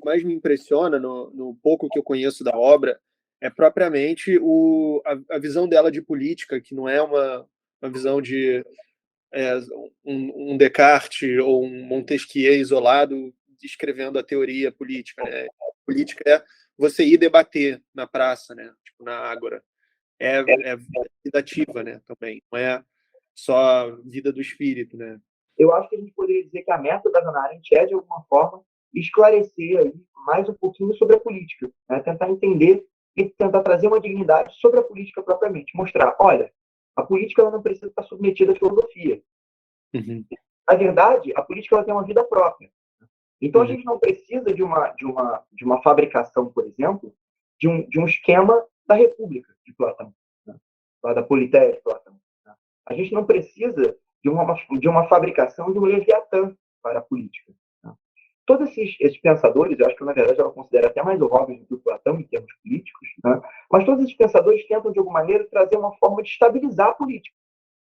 mais me impressiona no pouco que eu conheço da obra é propriamente a visão dela de política, que não é uma visão de é, um Descartes ou um Montesquieu isolado descrevendo a teoria política, né? Política é você ir debater na praça, né? Tipo, na ágora. É vida ativa, né? Também. Não é só vida do espírito, né? Eu acho que a gente poderia dizer que a meta da Hannah Arendt é, de alguma forma, esclarecer aí mais um pouquinho sobre a política, né? Tentar entender e tentar trazer uma dignidade sobre a política propriamente. Mostrar, olha, a política ela não precisa estar submetida à filosofia. Uhum. Na verdade, a política ela tem uma vida própria. Então, a Uhum. gente não precisa de uma fabricação, por exemplo, de um esquema da República de Platão, né? Da Politeia de Platão. Né? A gente não precisa de uma fabricação de um Leviatã para a política. Né? Todos esses pensadores, eu acho que, na verdade, ela considera até mais o Hobbes do que o Platão em termos políticos, né? Mas todos esses pensadores tentam, de alguma maneira, trazer uma forma de estabilizar a política.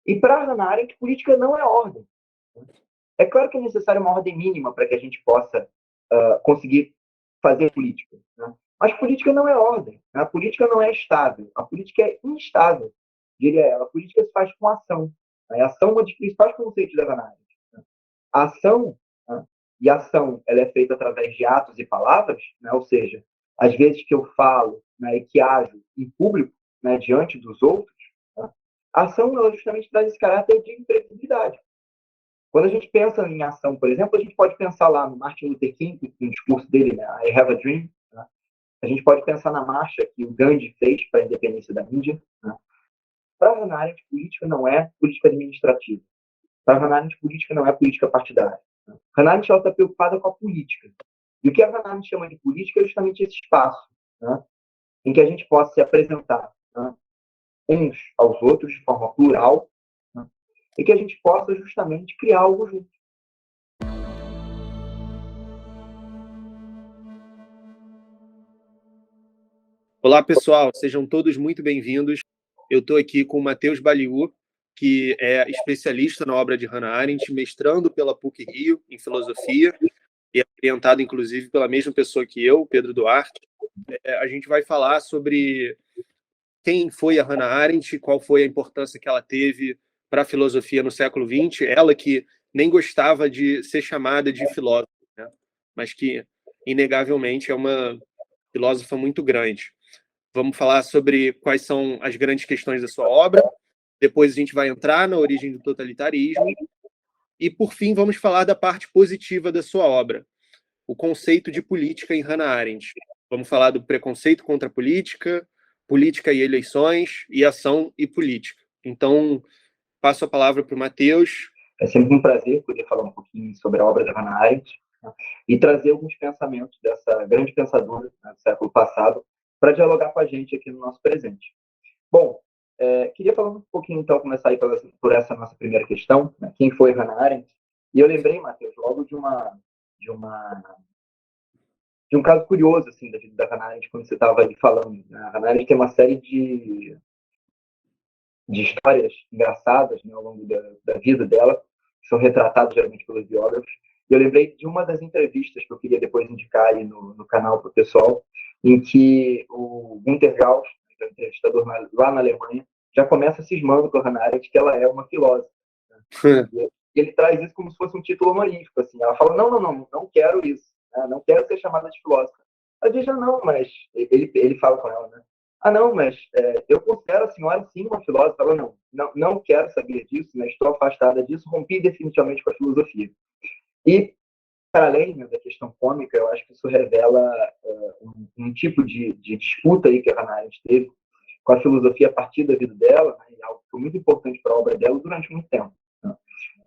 E para Hannah Arendt, política não é ordem. É claro que é necessária uma ordem mínima para que a gente possa conseguir fazer política. Né? Mas política não é ordem. Né? A política não é estável. A política é instável, diria ela. A política se faz com ação. Né? A ação é um dos principais conceitos da análise. Né? A ação, né? E a ação ela é feita através de atos e palavras, né? Ou seja, às vezes que eu falo, né, e que ajo em público, né, diante dos outros, né? A ação ela justamente traz esse caráter de imprevisibilidade. Quando a gente pensa em ação, por exemplo, a gente pode pensar lá no Martin Luther King, no discurso dele, né, I Have a Dream. Né? A gente pode pensar na marcha que o Gandhi fez para a independência da Índia. Né? Para Hannah Arendt, política não é política administrativa. Para Hannah Arendt, política não é política partidária. Né? Hannah Arendt está preocupada com a política. E o que a Hannah Arendt chama de política é justamente esse espaço, né, em que a gente possa se apresentar, né, uns aos outros de forma plural, né, e que a gente possa justamente criar algo junto. Olá, pessoal, sejam todos muito bem-vindos. Eu estou aqui com o Matheus Baliu, que é especialista na obra de Hannah Arendt, mestrando pela PUC-Rio em filosofia e é orientado, inclusive, pela mesma pessoa que eu, Pedro Duarte. A gente vai falar sobre quem foi a Hannah Arendt, qual foi a importância que ela teve para a filosofia no século XX, ela que nem gostava de ser chamada de filósofa, né? Mas que, inegavelmente, é uma filósofa muito grande. Vamos falar sobre quais são as grandes questões da sua obra, depois a gente vai entrar na origem do totalitarismo, e, por fim, vamos falar da parte positiva da sua obra, o conceito de política em Hannah Arendt. Vamos falar do preconceito contra a política, política e eleições, e ação e política. Então, passo a palavra para o Matheus. É sempre um prazer poder falar um pouquinho sobre a obra da Hannah Arendt, né, e trazer alguns pensamentos dessa grande pensadora, né, do século passado para dialogar com a gente aqui no nosso presente. Bom, queria falar um pouquinho, então, começar aí por essa nossa primeira questão, né, quem foi Hannah Arendt? E eu lembrei, Matheus, logo de uma de um caso curioso assim da vida da Hannah Arendt quando você estava aí falando. Né? A Hannah Arendt tem uma série de histórias engraçadas, né, ao longo da vida dela, que são retratadas geralmente pelos biógrafos. E eu lembrei de uma das entrevistas que eu queria depois indicar aí no canal para o pessoal, em que o Günter Gauss, que é um entrevistador lá na Alemanha, já começa cismando com a Hannah Arendt que ela é uma filósofa. Né? E ele traz isso como se fosse um título honorífico. Assim. Ela fala, não quero isso. Né? Não quero ser chamada de filósofa. Ela diz, não, mas... Ele fala com ela, né? Não, mas eu considero a senhora sim uma filósofa. Ela, não quero saber disso, né? Estou afastada disso, rompi definitivamente com a filosofia. E, para além, né, da questão cômica, eu acho que isso revela um tipo de disputa aí que a Hannah Arendt teve com a filosofia a partir da vida dela, né, algo que foi muito importante para a obra dela durante muito tempo. Né?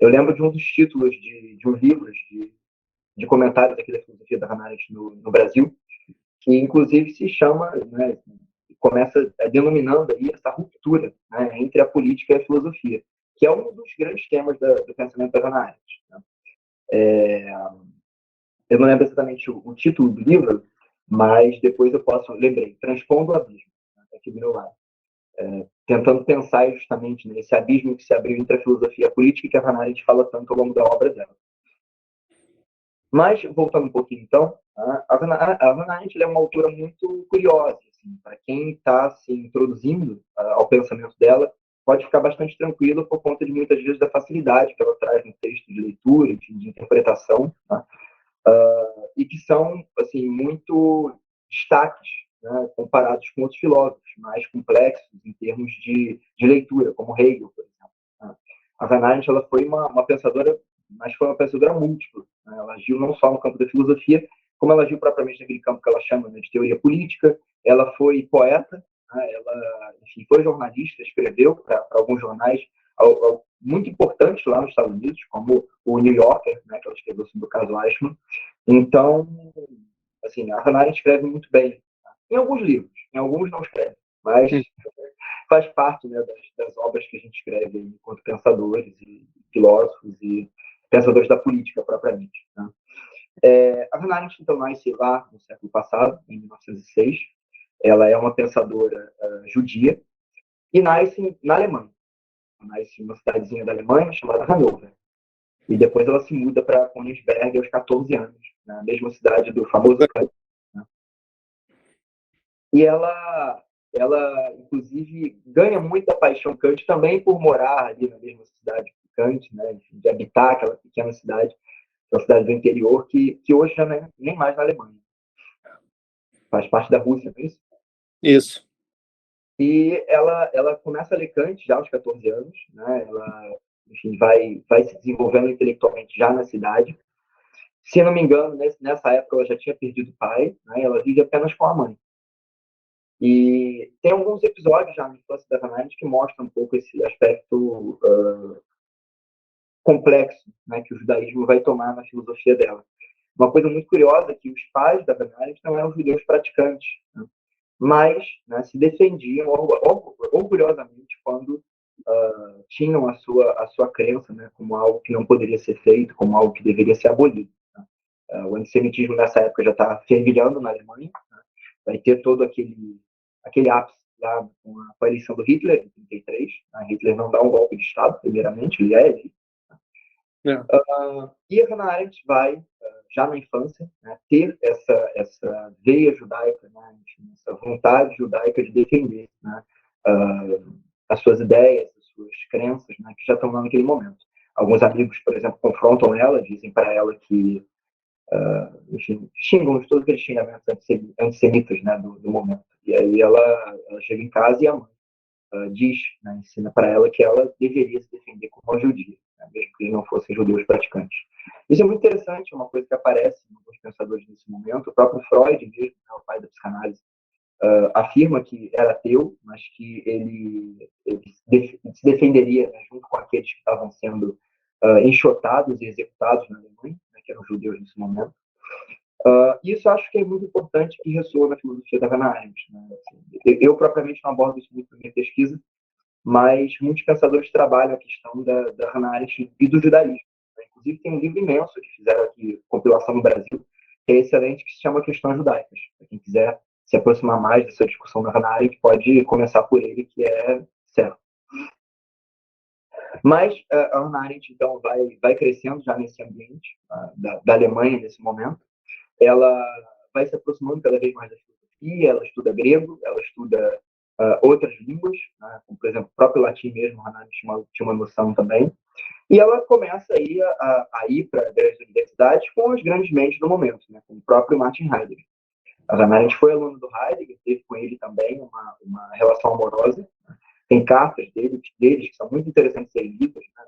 Eu lembro de um dos títulos de um livro de comentários aqui da filosofia da Hannah Arendt no Brasil, que inclusive se chama, né, começa denominando aí essa ruptura, né, entre a política e a filosofia, que é um dos grandes temas do pensamento da Hannah Arendt. Né? Eu não lembro exatamente o título do livro, mas depois eu lembrei, Transpondo o Abismo, né, aqui do meu lado. Tentando pensar justamente nesse abismo que se abriu entre a filosofia e a política, que a Hannah Arendt fala tanto ao longo da obra dela. Mas, voltando um pouquinho, então, a Hannah Arendt é uma autora muito curiosa. Assim, para quem está se introduzindo ao pensamento dela, pode ficar bastante tranquilo por conta de, muitas vezes, da facilidade que ela traz no texto de leitura, de interpretação, tá? E que são, assim, muito destaques, né, comparados com outros filósofos mais complexos em termos de leitura, como Hegel, por exemplo. Tá? A Hannah Arendt ela foi uma pensadora, mas foi uma pensadora múltipla. Né? Ela agiu não só no campo da filosofia, como ela agiu propriamente naquele campo que ela chama, né, de teoria política. Ela foi poeta, né? Ela, enfim, foi jornalista, escreveu para alguns jornais muito importantes lá nos Estados Unidos, como o New Yorker, né, que ela escreveu sobre o caso Eichmann. Então, assim, a Hannah Arendt escreve muito bem. Tá? Em alguns livros, em alguns não escreve, mas faz parte, né, das obras que a gente escreve enquanto pensadores e filósofos e pensadores da política propriamente. Né? A Hannah Arendt, então, nasce lá no século passado, em 1906. Ela é uma pensadora judia e nasce na Alemanha. Nasce em uma cidadezinha da Alemanha chamada Hannover. E depois ela se muda para Königsberg aos 14 anos, na mesma cidade do famoso Kant. Né? E ela, inclusive, ganha muita paixão Kant também por morar ali na mesma cidade que Kant, né? Enfim, de habitar aquela pequena cidade, uma cidade do interior, que hoje já não é nem mais na Alemanha. Faz parte da Rússia, não é isso? Isso. E ela começa a ler Kant já aos 14 anos, né? Ela, enfim, vai se desenvolvendo intelectualmente já na cidade. Se não me engano, nessa época ela já tinha perdido o pai, né? Ela vive apenas com a mãe. E tem alguns episódios já na infância da Hannah Arendt que mostram um pouco esse aspecto complexo, né, que o judaísmo vai tomar na filosofia dela. Uma coisa muito curiosa é que os pais da Hannah Arendt não eram judeus praticantes, né, mas, né, se defendiam orgulhosamente quando tinham a sua crença, né, como algo que não poderia ser feito, como algo que deveria ser abolido. Né. O antissemitismo nessa época já está fervilhando na Alemanha, né, vai ter todo aquele ápice lá com a eleição do Hitler, em 1933. Né. Hitler não dá um golpe de Estado, primeiramente, ele é eleito. E a Hannah Arendt vai, já na infância, né, ter essa veia judaica, né, essa vontade judaica de defender, né, as suas ideias, as suas crenças, né, que já estão lá naquele momento. Alguns amigos, por exemplo, confrontam ela, dizem para ela que, enfim, xingam todos aqueles xingamentos antissemitas, né, do momento. E aí ela chega em casa e a mãe diz, né, ensina para ela que ela deveria se defender como uma judia, né, mesmo que eles não fossem judeus praticantes. Isso é muito interessante, é uma coisa que aparece em alguns pensadores nesse momento. O próprio Freud, mesmo, né, o pai da psicanálise, afirma que era ateu, mas que ele se defenderia, né, junto com aqueles que estavam sendo enxotados e executados na Alemanha, né, que eram judeus nesse momento. Isso acho que é muito importante que ressoa na filosofia da Hannah Arendt. Né? Assim, eu propriamente não abordo isso muito na minha pesquisa, mas muitos pensadores trabalham a questão da Hannah Arendt e do judaísmo. Né? Inclusive tem um livro imenso que fizeram aqui, compilação no Brasil, que é excelente, que se chama Questões Judaicas. Para quem quiser se aproximar mais dessa discussão da Hannah Arendt, pode começar por ele, que é certo. Mas a Hannah Arendt, então, vai crescendo já nesse ambiente da Alemanha, nesse momento. Ela vai se aproximando cada vez mais da filosofia, ela estuda grego, ela estuda outras línguas, né, como, por exemplo, o próprio latim mesmo, a Hannah tinha uma noção também. E ela começa aí a ir para as universidades com as grandes mentes do momento, né, como o próprio Martin Heidegger. A Hannah Arendt foi aluna do Heidegger, teve com ele também uma relação amorosa. Né. Tem cartas deles que são muito interessantes de serem lidas. Né.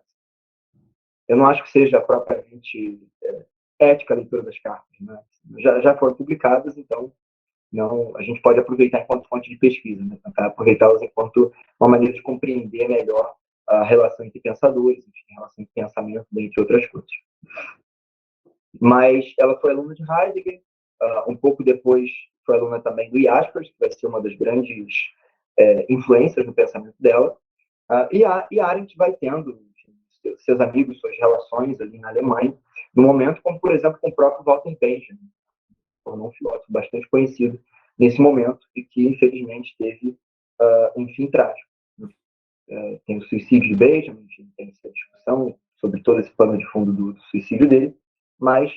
Eu não acho que seja propriamente ética a leitura das cartas. Né. Já foram publicadas, então não, a gente pode aproveitar enquanto fonte de pesquisa, né? Tentar aproveitá-las enquanto uma maneira de compreender melhor a relação entre pensadores, enfim, a relação entre pensamento, dentre outras coisas. Mas ela foi aluna de Heidegger, um pouco depois foi aluna também do Jaspers, que vai ser uma das grandes influências no pensamento dela, e a Arendt vai tendo, enfim, seus amigos, suas relações ali na Alemanha, no momento, como por exemplo com o próprio Walter Benjamin, um filósofo bastante conhecido nesse momento e que infelizmente teve um fim trágico. Tem o suicídio de Benjamin, tem essa discussão sobre todo esse plano de fundo do suicídio dele, mas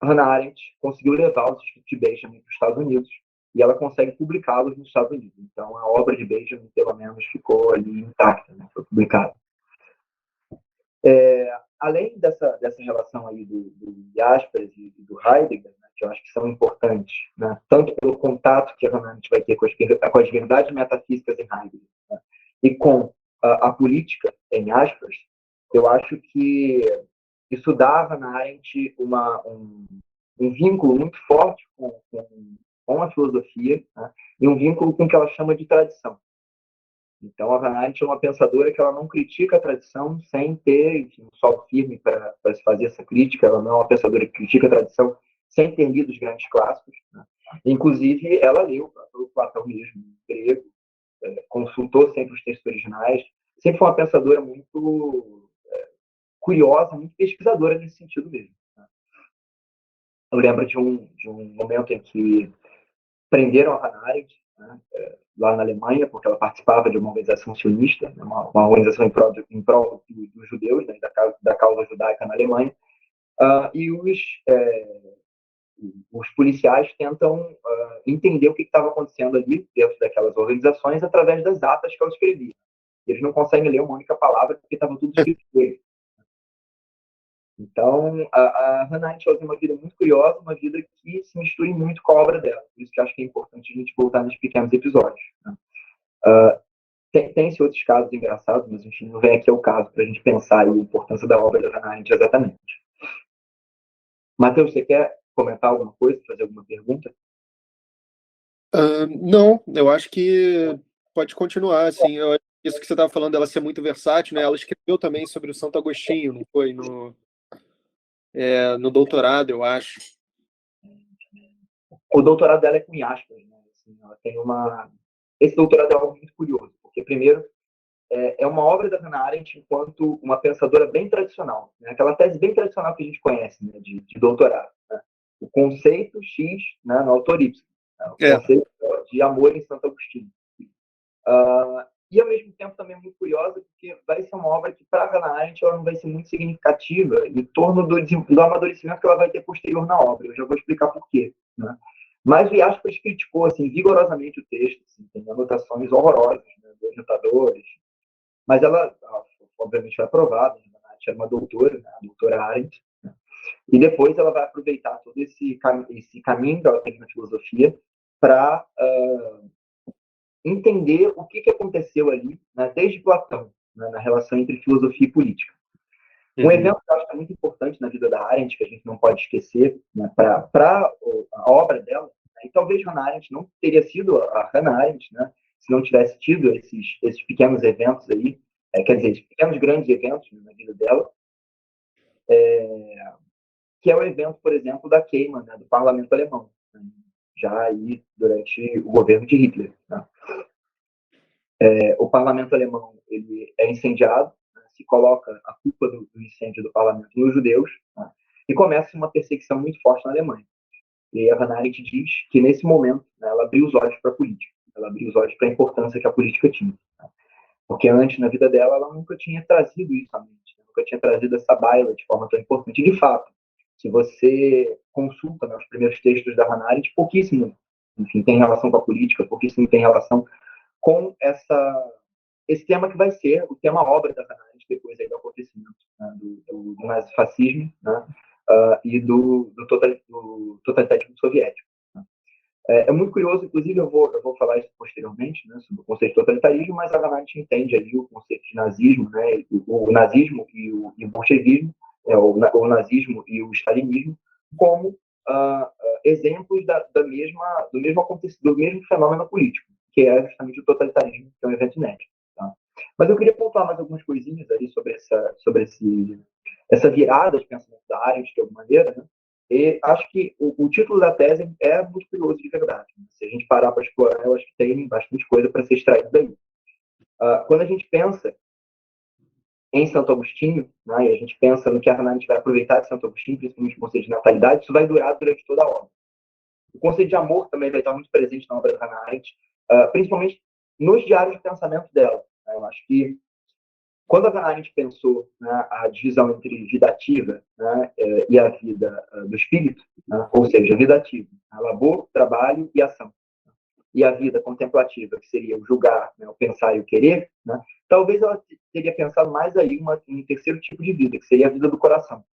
Hannah Arendt conseguiu levar os escritos de Benjamin para os Estados Unidos e ela consegue publicá-los nos Estados Unidos. Então, a obra de Benjamin, pelo menos, ficou ali intacta, né? Foi publicada. Além dessa relação aí do Jaspers e do Heidegger, né, que eu acho que são importantes, né, tanto pelo contato que a Hannah Arendt vai ter com as verdades metafísicas em Heidegger, né, e com a política em Jaspers, eu acho que isso dá a Hannah Arendt um vínculo muito forte com a filosofia, né, e um vínculo com o que ela chama de tradição. Então, a Hannah Arendt é uma pensadora que ela não critica a tradição sem ter, enfim, um solo firme para se fazer essa crítica. Ela não é uma pensadora que critica a tradição sem ter lido os grandes clássicos, né? Inclusive, ela leu o Platão mesmo, grego, consultou sempre os textos originais. Sempre foi uma pensadora muito curiosa, muito pesquisadora nesse sentido mesmo, né? Eu lembro de um momento em que prenderam a Hannah Arendt, né, lá na Alemanha, porque ela participava de uma organização sionista, uma organização em prol dos judeus, né, da causa judaica na Alemanha, e os policiais tentam entender o que estava acontecendo ali dentro daquelas organizações através das atas que ela escrevia. Eles não conseguem ler uma única palavra porque estava tudo escrito nele. Então, a Hannah Arendt tem uma vida muito curiosa, uma vida que se mistura muito com a obra dela. Por isso que acho que é importante a gente voltar nesses pequenos episódios, né? Tem-se outros casos engraçados, mas enfim, não vem aqui ao caso para a gente pensar aí a importância da obra da Hannah Arendt exatamente. Matheus, você quer comentar alguma coisa, fazer alguma pergunta? Não, eu acho que pode continuar, assim. Isso que você estava falando dela ser muito versátil, né? Ela escreveu também sobre o Santo Agostinho, não foi? No doutorado, eu acho. O doutorado dela é com Jaspers, né? Assim, ela tem esse doutorado é algo muito curioso, porque, primeiro, é uma obra da Hannah Arendt enquanto uma pensadora bem tradicional, né? Aquela tese bem tradicional que a gente conhece, né? de doutorado, né? O conceito X, né? No autor Y, né? O conceito de amor em Santo Agostinho. E, ao mesmo tempo, também é muito curiosa, porque vai ser uma obra que, para a Hannah Arendt, ela não vai ser muito significativa em torno do amadurecimento que ela vai ter posterior na obra. Eu já vou explicar por quê, né? Mas o Jaspers criticou assim, vigorosamente o texto, assim, tem anotações horrorosas, né, dos orientadores, mas ela obviamente foi aprovada, né? Era uma doutora, né, a doutora Arendt, né? E depois ela vai aproveitar todo esse caminho que ela tem na filosofia para entender o que aconteceu ali, né, desde Platão, né, na relação entre filosofia e política. Um evento que eu acho que é muito importante na vida da Arendt, que a gente não pode esquecer, né, para a obra dela, né, e talvez Hannah Arendt não teria sido a Hannah Arendt, né, se não tivesse tido esses pequenos eventos aí, quer dizer, esses pequenos grandes eventos, né, na vida dela, que é o evento, por exemplo, da queima, né, do parlamento alemão, né, já aí durante o governo de Hitler, né. O parlamento alemão ele é incendiado, né, se coloca a culpa do incêndio do parlamento nos judeus, né, e começa uma perseguição muito forte na Alemanha. E a Hannah Arendt diz que, nesse momento, né, ela abriu os olhos para a política, ela abriu os olhos para a importância que a política tinha. Né. Porque antes, na vida dela, ela nunca tinha trazido isso à mente, né, nunca tinha trazido essa baila de forma tão importante. E, de fato, se você consulta, né, os primeiros textos da Hannah Arendt, pouquíssimo, enfim, tem relação com a política, pouquíssimo tem relação com esse tema que vai ser o tema obra da Hannah Arendt depois aí do acontecimento, né, do nazifascismo, né, e do totalitarismo soviético. Né. É muito curioso, inclusive eu vou falar isso posteriormente, né, sobre o conceito de totalitarismo, mas a Hannah Arendt entende aí o conceito de nazismo, né, o nazismo e o bolchevismo, o nazismo e o stalinismo, como exemplos do mesmo fenômeno político, que é justamente o totalitarismo, que é um evento inédito. Tá? Mas eu queria pontuar mais algumas coisinhas ali sobre essa virada de pensamento da Arendt, de alguma maneira, né? E acho que o título da tese é muito curioso de verdade. Né? Se a gente parar para explorar, eu acho que tem bastante coisa para ser extraída daí. Quando a gente pensa em Santo Agostinho, né, e a gente pensa no que a Hannah Arendt vai aproveitar de Santo Agostinho, principalmente o conceito de natalidade, isso vai durar durante toda a obra. O conceito de amor também vai estar muito presente na obra da Hannah Arendt, principalmente nos diários de pensamento dela. Né? Eu acho que Quando a Hannah Arendt pensou, né, a divisão entre vida ativa, né, e a vida do espírito, né, ou seja, a vida ativa, a labor, trabalho e ação, e a vida contemplativa, que seria o julgar, né, o pensar e o querer, né, talvez ela teria pensado mais aí um terceiro tipo de vida, que seria a vida do coração.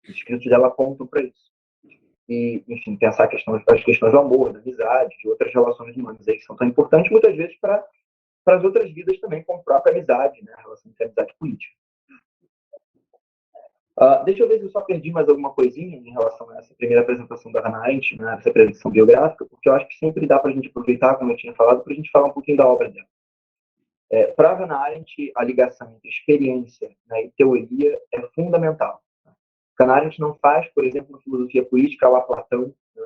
Os escritos dela apontam para isso. E, enfim, pensar as questões do amor, da amizade, de outras relações humanas aí que são tão importantes, muitas vezes, para as outras vidas também, como a própria amizade, né, a relação entre amizade e política. Deixa eu ver se eu só perdi mais alguma coisinha em relação a essa primeira apresentação da Hannah Arendt, né, essa apresentação biográfica, porque eu acho que sempre dá para a gente aproveitar, como eu tinha falado, para a gente falar um pouquinho da obra dela. Para a Hannah Arendt, a ligação entre experiência, né, e teoria é fundamental. Hannah Arendt não faz, por exemplo, uma filosofia política lá Platão, né,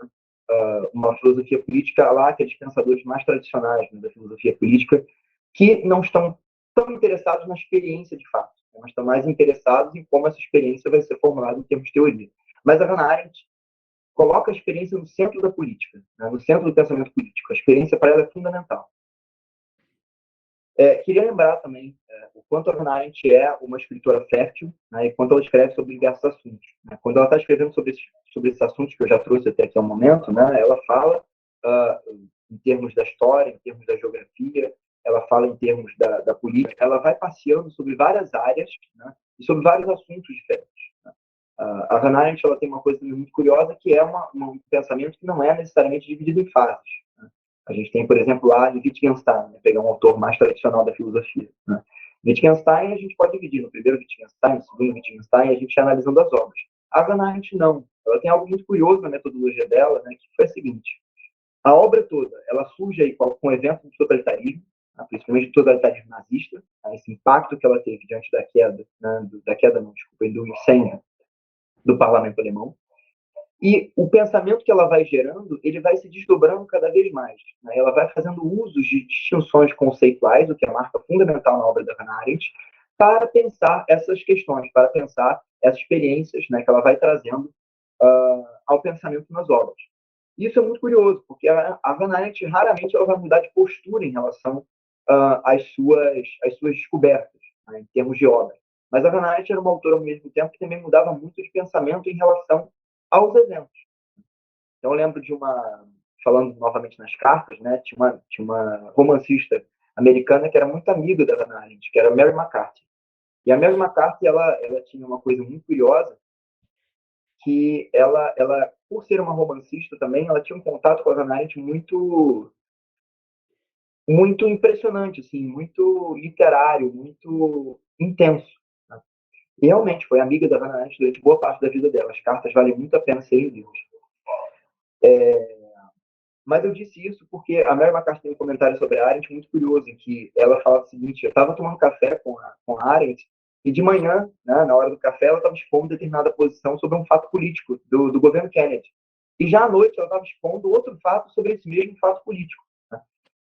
uma filosofia política lá aqueles pensadores mais tradicionais, né, da filosofia política, que não estão tão interessados na experiência de fato, né, mas estão mais interessados em como essa experiência vai ser formulada em termos de teoria. Mas a Hannah Arendt coloca a experiência no centro da política, né, no centro do pensamento político. A experiência para ela é fundamental. Queria lembrar também o quanto a Hannah Arendt é uma escritora fértil, né, e quanto ela escreve sobre diversos assuntos. Né. Quando ela está escrevendo sobre esses assuntos que eu já trouxe até aqui ao momento, né, ela fala em termos da história, em termos da geografia, ela fala em termos da política, ela vai passeando sobre várias áreas, né, e sobre vários assuntos diferentes. Né. A Hannah Arendt ela tem uma coisa muito curiosa, que é um pensamento que não é necessariamente dividido em fases. Né. A gente tem, por exemplo, lá Wittgenstein, né, pegar um autor mais tradicional da filosofia. Né. Wittgenstein a gente pode dividir no primeiro Wittgenstein, no segundo Wittgenstein, a gente analisando as obras. A Hannah Arendt não. Ela tem algo muito curioso na metodologia dela, né, que foi o seguinte: a obra toda, ela surge aí com exemplos do totalitarismo, né, principalmente do totalitarismo nazista, né, esse impacto que ela teve diante da queda, né, do incêndio do parlamento alemão. E o pensamento que ela vai gerando, ele vai se desdobrando cada vez mais. Né? Ela vai fazendo usos de distinções conceituais, o que é a marca fundamental na obra da Hannah Arendt, para pensar essas questões, para pensar essas experiências, né, que ela vai trazendo ao pensamento nas obras. Isso é muito curioso, porque a Hannah Arendt raramente ela vai mudar de postura em relação às suas descobertas, né, em termos de obra. Mas a Hannah Arendt era uma autora, ao mesmo tempo, que também mudava muito de pensamento em relação aos eventos. Então, eu lembro falando novamente nas cartas, né, tinha uma romancista americana que era muito amiga da Hannah Arendt, que era Mary McCarthy. E a Mary McCarthy, ela tinha uma coisa muito curiosa, que ela, por ser uma romancista também, ela tinha um contato com a Hannah Arendt muito impressionante, assim, muito literário, muito intenso. Né? E realmente foi amiga da Hannah Arendt durante boa parte da vida dela. As cartas valem muito a pena serem lidas. Mas eu disse isso porque a Mary McCarthy tem um comentário sobre a Arendt muito curioso, em que ela fala o seguinte: eu estava tomando café com a Arendt, e de manhã, né, na hora do café, ela estava expondo determinada posição sobre um fato político do governo Kennedy. E já à noite ela estava expondo outro fato sobre esse mesmo fato político. Né?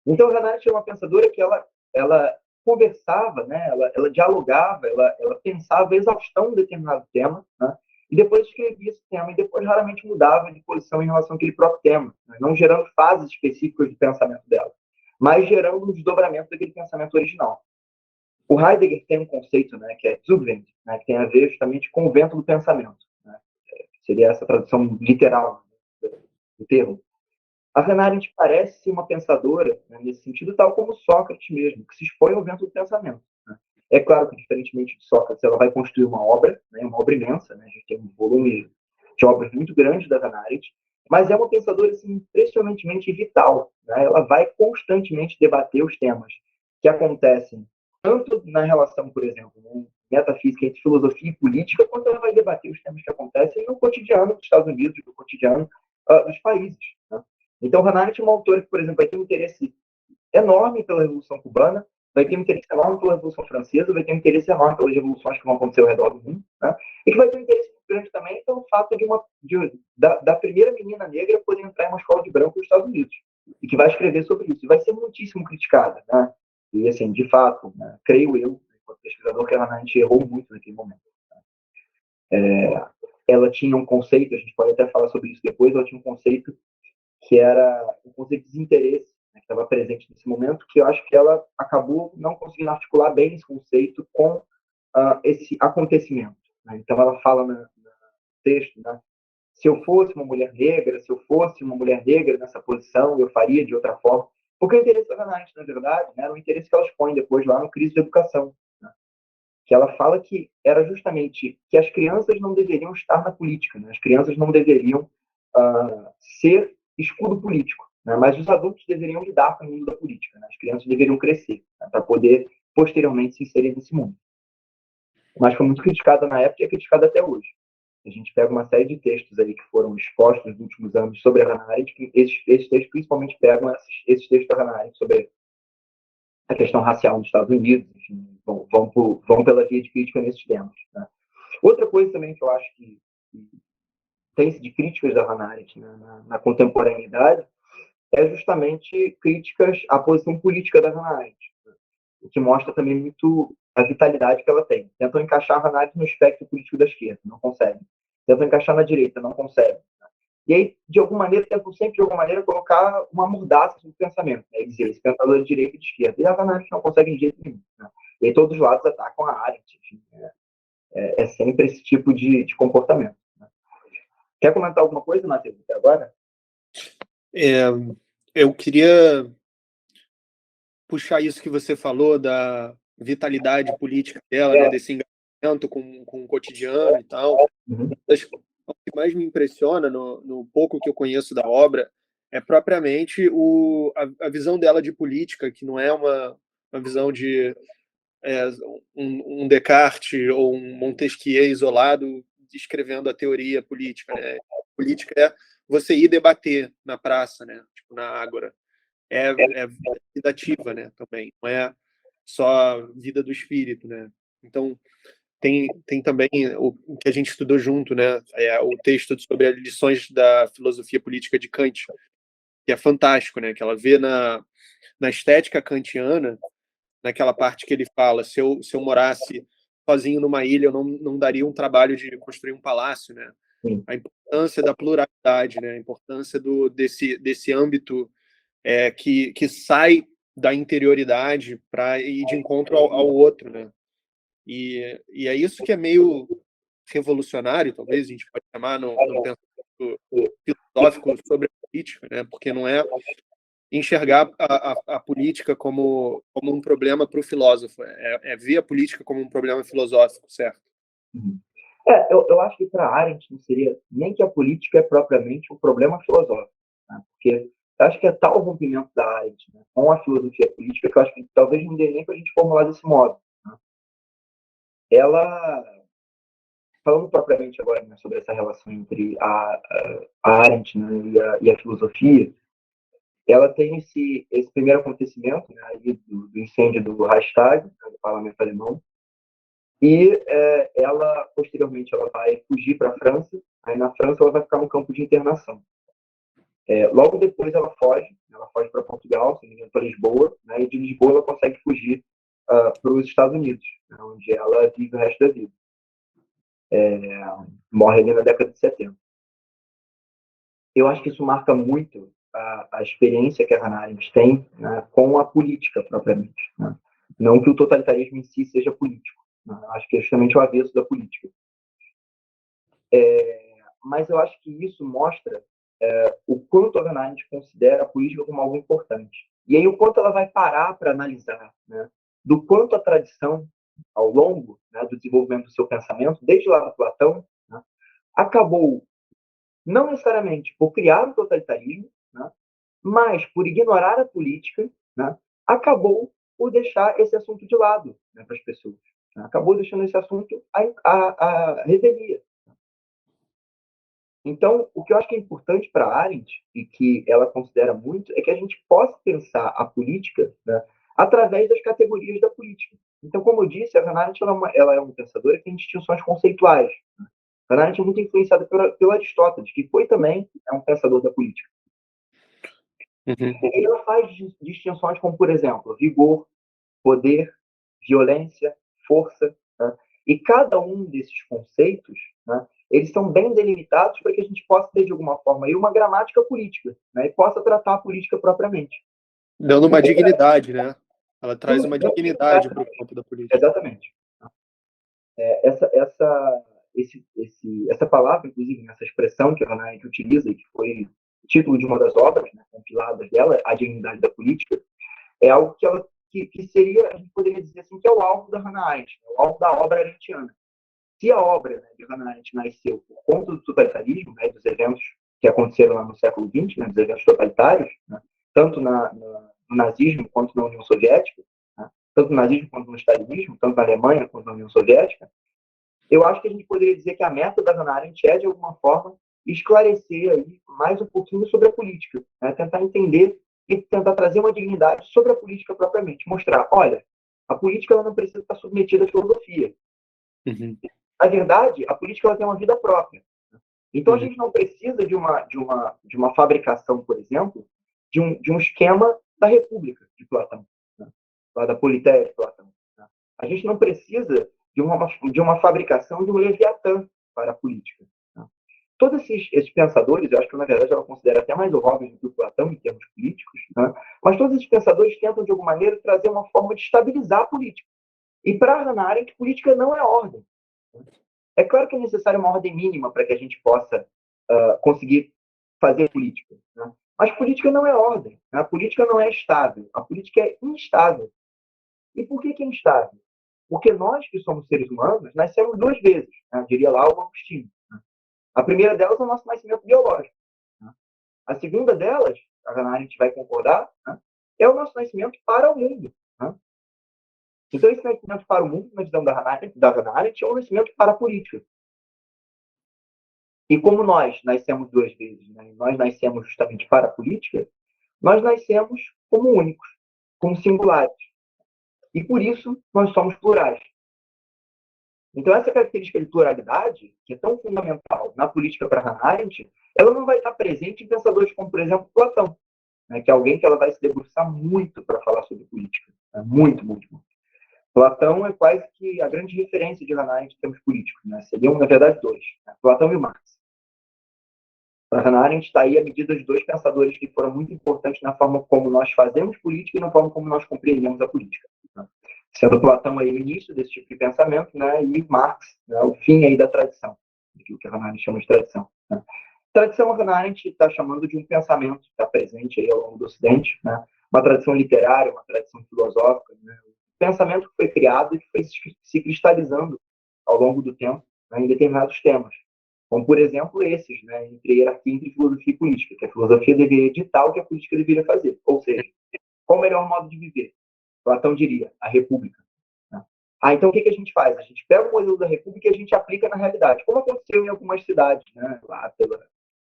Então, a Hannah Arendt é uma pensadora que ela conversava, né, ela dialogava, ela pensava a exaustão um determinado tema, né, e depois escrevia esse tema, e depois raramente mudava de posição em relação àquele próprio tema, né, não gerando fases específicas de pensamento dela, mas gerando um desdobramento daquele pensamento original. O Heidegger tem um conceito, né, que é Zugwind, né, que tem a ver justamente com o vento do pensamento. Né, seria essa tradução literal do termo. A Hannah Arendt parece ser uma pensadora, né, nesse sentido, tal como Sócrates mesmo, que se expõe ao vento do pensamento. Né. É claro que, diferentemente de Sócrates, ela vai construir uma obra, né, uma obra imensa, né, a gente tem um volume de obras muito grande da Hannah Arendt, mas é uma pensadora assim, impressionantemente vital. Né. Ela vai constantemente debater os temas que acontecem tanto na relação, por exemplo, né, metafísica entre filosofia e política, quanto ela vai debater os temas que acontecem no cotidiano dos Estados Unidos, no cotidiano dos países. Né. Então, Hannah Arendt é uma autora que, por exemplo, vai ter um interesse enorme pela Revolução Cubana, vai ter um interesse enorme pela Revolução Francesa, vai ter um interesse enorme pelas revoluções que vão acontecer ao redor do mundo, né? E que vai ter um interesse muito grande também pelo fato da primeira menina negra poder entrar em uma escola de branco nos Estados Unidos, e que vai escrever sobre isso, e vai ser muitíssimo criticada, né? E, assim, de fato, né, creio eu, enquanto pesquisador, que a Hannah Arendt errou muito naquele momento. Ela tinha um conceito, a gente pode até falar sobre isso depois, ela tinha um conceito que era um conceito de desinteresse, que estava presente nesse momento, que eu acho que ela acabou não conseguindo articular bem esse conceito com esse acontecimento. Né? Então, ela fala no texto, né? Se eu fosse uma mulher negra, se eu fosse uma mulher negra nessa posição, eu faria de outra forma. Porque o interesse da Hannah Arendt, na verdade, né, era o interesse que ela expõe depois lá no Crise de Educação, né? Que ela fala que era justamente que as crianças não deveriam estar na política, né? As crianças não deveriam ser escudo político, né? Mas os adultos deveriam lidar com o mundo da política, né? As crianças deveriam crescer, né? Para poder posteriormente se inserir nesse mundo. Mas foi muito criticada na época e é criticada até hoje. A gente pega uma série de textos aí que foram expostos nos últimos anos sobre a Hannah Arendt, que esses textos principalmente pegam esses textos da Hannah Arendt sobre a questão racial nos Estados Unidos, enfim, vão pela via de crítica nesses temas. Né? Outra coisa também que eu acho que tem-se de críticas da Hannah Arendt, né, na contemporaneidade é justamente críticas à posição política da Hannah Arendt, né? O que mostra também muito a vitalidade que ela tem. Tentam encaixar a Hannah Arendt no espectro político da esquerda, não conseguem. Tentam encaixar na direita, não conseguem. E aí, de alguma maneira, tentam sempre, de alguma maneira, colocar uma mordaça no pensamento. Né? Dizer, esse pensador de direita e de esquerda. E a Hannah Arendt não consegue de jeito nenhum. Né? E aí todos os lados atacam a Arendt. Enfim, é sempre esse tipo de comportamento. Né? Quer comentar alguma coisa, Matheus, até agora? Eu queria puxar isso que você falou da vitalidade política dela, né, desse engajamento com o cotidiano e tal. Uhum. O que mais me impressiona no pouco que eu conheço da obra é propriamente a visão dela de política, que não é uma visão de um Descartes ou um Montesquieu isolado escrevendo a teoria política, né? Política é você ir debater na praça, né? Tipo, na ágora. É vida ativa, né? Também. Não é só vida do espírito, né? Então, tem também o que a gente estudou junto, né? O texto sobre as lições da filosofia política de Kant, que é fantástico, né? Que ela vê na estética kantiana, naquela parte que ele fala, se eu morasse sozinho numa ilha, eu não daria um trabalho de construir um palácio, né? Sim. A importância da pluralidade, né? A importância desse âmbito que sai da interioridade para ir de encontro ao outro, né? E é isso que é meio revolucionário, talvez a gente pode chamar no pensamento filosófico sobre a política, né? Porque não é enxergar a política como um problema para o filósofo, é ver a política como um problema filosófico, certo? Uhum. Eu acho que para Arendt não seria nem que a política é propriamente um problema filosófico, né? Porque eu acho que é tal o rompimento da Arendt, né, com a filosofia política que eu acho que talvez não dê nem para a gente formular desse modo. Né? Ela, falando propriamente agora, né, sobre essa relação entre a Arendt, né, e a filosofia, ela tem esse primeiro acontecimento, né, aí do incêndio do Reichstag, né, do parlamento alemão, e ela, posteriormente, ela vai fugir para a França. Aí, na França, ela vai ficar no campo de internação. Logo depois, ela foge para Portugal, se não me engano, para Lisboa, né, e de Lisboa ela consegue fugir para os Estados Unidos, né, onde ela vive o resto da vida. Morre ali na década de 70. Eu acho que isso marca muito a experiência que a Hannah Arendt tem, né, com a política, propriamente. Né? Não que o totalitarismo em si seja político. Né? Acho que é justamente o avesso da política. Mas eu acho que isso mostra o quanto a Hannah Arendt considera a política como algo importante. E aí o quanto ela vai parar para analisar, né, do quanto a tradição, ao longo, né, do desenvolvimento do seu pensamento, desde lá do Platão, né, acabou não necessariamente por criar o totalitarismo, né, mas por ignorar a política, né, acabou por deixar esse assunto de lado, né, para as pessoas. Né, acabou deixando esse assunto à revelia. Então, o que eu acho que é importante para a Arendt, e que ela considera muito, é que a gente possa pensar a política, né, através das categorias da política. Então, como eu disse, a Hannah Arendt ela é uma pensadora que tem distinções conceituais. Né? A Hannah Arendt é muito influenciada pelo Aristóteles, que foi também um pensador da política. Uhum. E ela faz distinções como, por exemplo, vigor, poder, violência, força. Né? E cada um desses conceitos, né, eles são bem delimitados para que a gente possa ter, de alguma forma, aí uma gramática política, né, e possa tratar a política propriamente. Dando uma dignidade, né? Ela traz uma Sim, dignidade para o campo da política. exatamente. essa palavra, inclusive, essa expressão que a Hannah Arendt utiliza, que foi o título de uma das obras, né, compiladas dela, A Dignidade da Política, é algo que seria, a gente poderia dizer assim, que é o alvo da Hannah Arendt, né, o alvo da obra arendtiana. Se a obra, né, de Hannah Arendt nasceu por conta do totalitarismo, né, dos eventos que aconteceram lá no século XX, né, dos eventos totalitários, né, tanto no nazismo quanto na União Soviética, né, tanto no nazismo quanto no stalinismo, tanto na Alemanha quanto na União Soviética, eu acho que a gente poderia dizer que a meta da Hannah Arendt é, de alguma forma, esclarecer aí mais um pouquinho sobre a política, né? Tentar entender e tentar trazer uma dignidade sobre a política propriamente, mostrar, olha, a política ela não precisa estar submetida à filosofia. Uhum. Na verdade, a política ela tem uma vida própria. Então a Uhum. gente não precisa de uma fabricação, por exemplo, de um esquema da República de Platão, né? Lá da Politeia de Platão. Né? A gente não precisa de uma fabricação de um Leviatã para a política. Né? Todos esses pensadores, eu acho que na verdade ela considera até mais o Hobbes do que o Platão em termos políticos, né? Mas todos esses pensadores tentam de alguma maneira trazer uma forma de estabilizar a política. E para Hannah Arendt, política não é ordem. É claro que é necessária uma ordem mínima para que a gente possa conseguir fazer política. Né? Mas política não é ordem. Né? A política não é estável. A política é instável. E por que é instável? Porque nós, que somos seres humanos, nascemos duas vezes, né? Diria lá o Agostinho. Né? A primeira delas é o nosso nascimento biológico. Né? A segunda delas, a Hannah Arendt vai concordar, né? É o nosso nascimento para o mundo. Né? Então, esse nascimento para o mundo, na visão da Hannah Arendt, é um nascimento para a política. E como nós nascemos duas vezes, né? Nós nascemos justamente para a política, nós nascemos como únicos, como singulares. E por isso nós somos plurais. Então essa característica de pluralidade, que é tão fundamental na política para Hannah Arendt, ela não vai estar presente em pensadores como, por exemplo, Platão, né? Que é alguém que ela vai se debruçar muito para falar sobre política. Né? Muito, muito, muito. Platão é quase que a grande referência de Hannah Arendt em termos políticos. Né? Seriam, na verdade, dois. Né? Platão e Marx. Para Hannah Arendt está aí a medida de dois pensadores que foram muito importantes na forma como nós fazemos política e na forma como nós compreendemos a política. Né? Sendo Platão aí o início desse tipo de pensamento, né? E Marx, né? O fim aí da tradição, aquilo que a Hannah Arendt chama de tradição. Né? Tradição, a Hannah Arendt está chamando de um pensamento que está presente aí ao longo do Ocidente, né? Uma tradição literária, uma tradição filosófica, né? Um pensamento que foi criado e que foi se cristalizando ao longo do tempo, né? Em determinados temas. Como, por exemplo, esses, né, entre hierarquia, entre filosofia e política, que a filosofia deveria ditar o que a política deveria fazer. Ou seja, qual o melhor modo de viver? Platão diria, a república. Né? Então o que a gente faz? A gente pega o modelo da república e a gente aplica na realidade, como aconteceu em algumas cidades, né, lá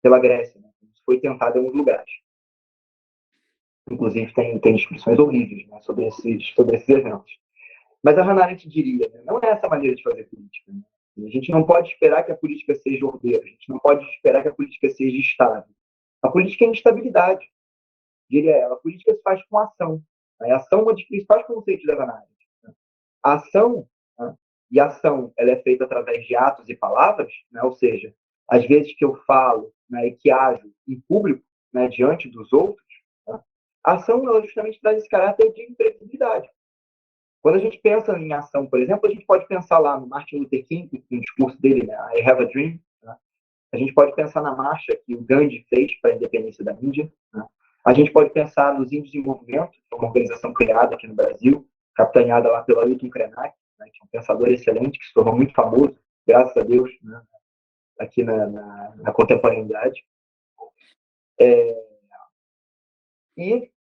pela Grécia, né? Isso foi tentado em alguns lugares. Inclusive tem descrições horríveis, né, sobre esses eventos. Mas a Hannah Arendt diria, né, não é essa maneira de fazer política. Né? A gente não pode esperar que a política seja ordeira, a gente não pode esperar que a política seja estável. A política é instabilidade, diria ela. A política se faz com ação. A ação é uma das principais conceitos da Hannah Arendt. Né? A ação, né, e a ação ela é feita através de atos e palavras, né? Ou seja, às vezes que eu falo, né, e que ajo em público, né, diante dos outros, né? A ação ela justamente traz esse caráter de imprevisibilidade. Quando a gente pensa em ação, por exemplo, a gente pode pensar lá no Martin Luther King, no discurso dele, né, I Have a Dream. Né? A gente pode pensar na marcha que o Gandhi fez para a independência da Índia. Né? A gente pode pensar nos Índios em Movimento, que é uma organização criada aqui no Brasil, capitaneada lá pelo Ailton Krenak, né, que é um pensador excelente, que se tornou muito famoso, graças a Deus, né, aqui na contemporaneidade. E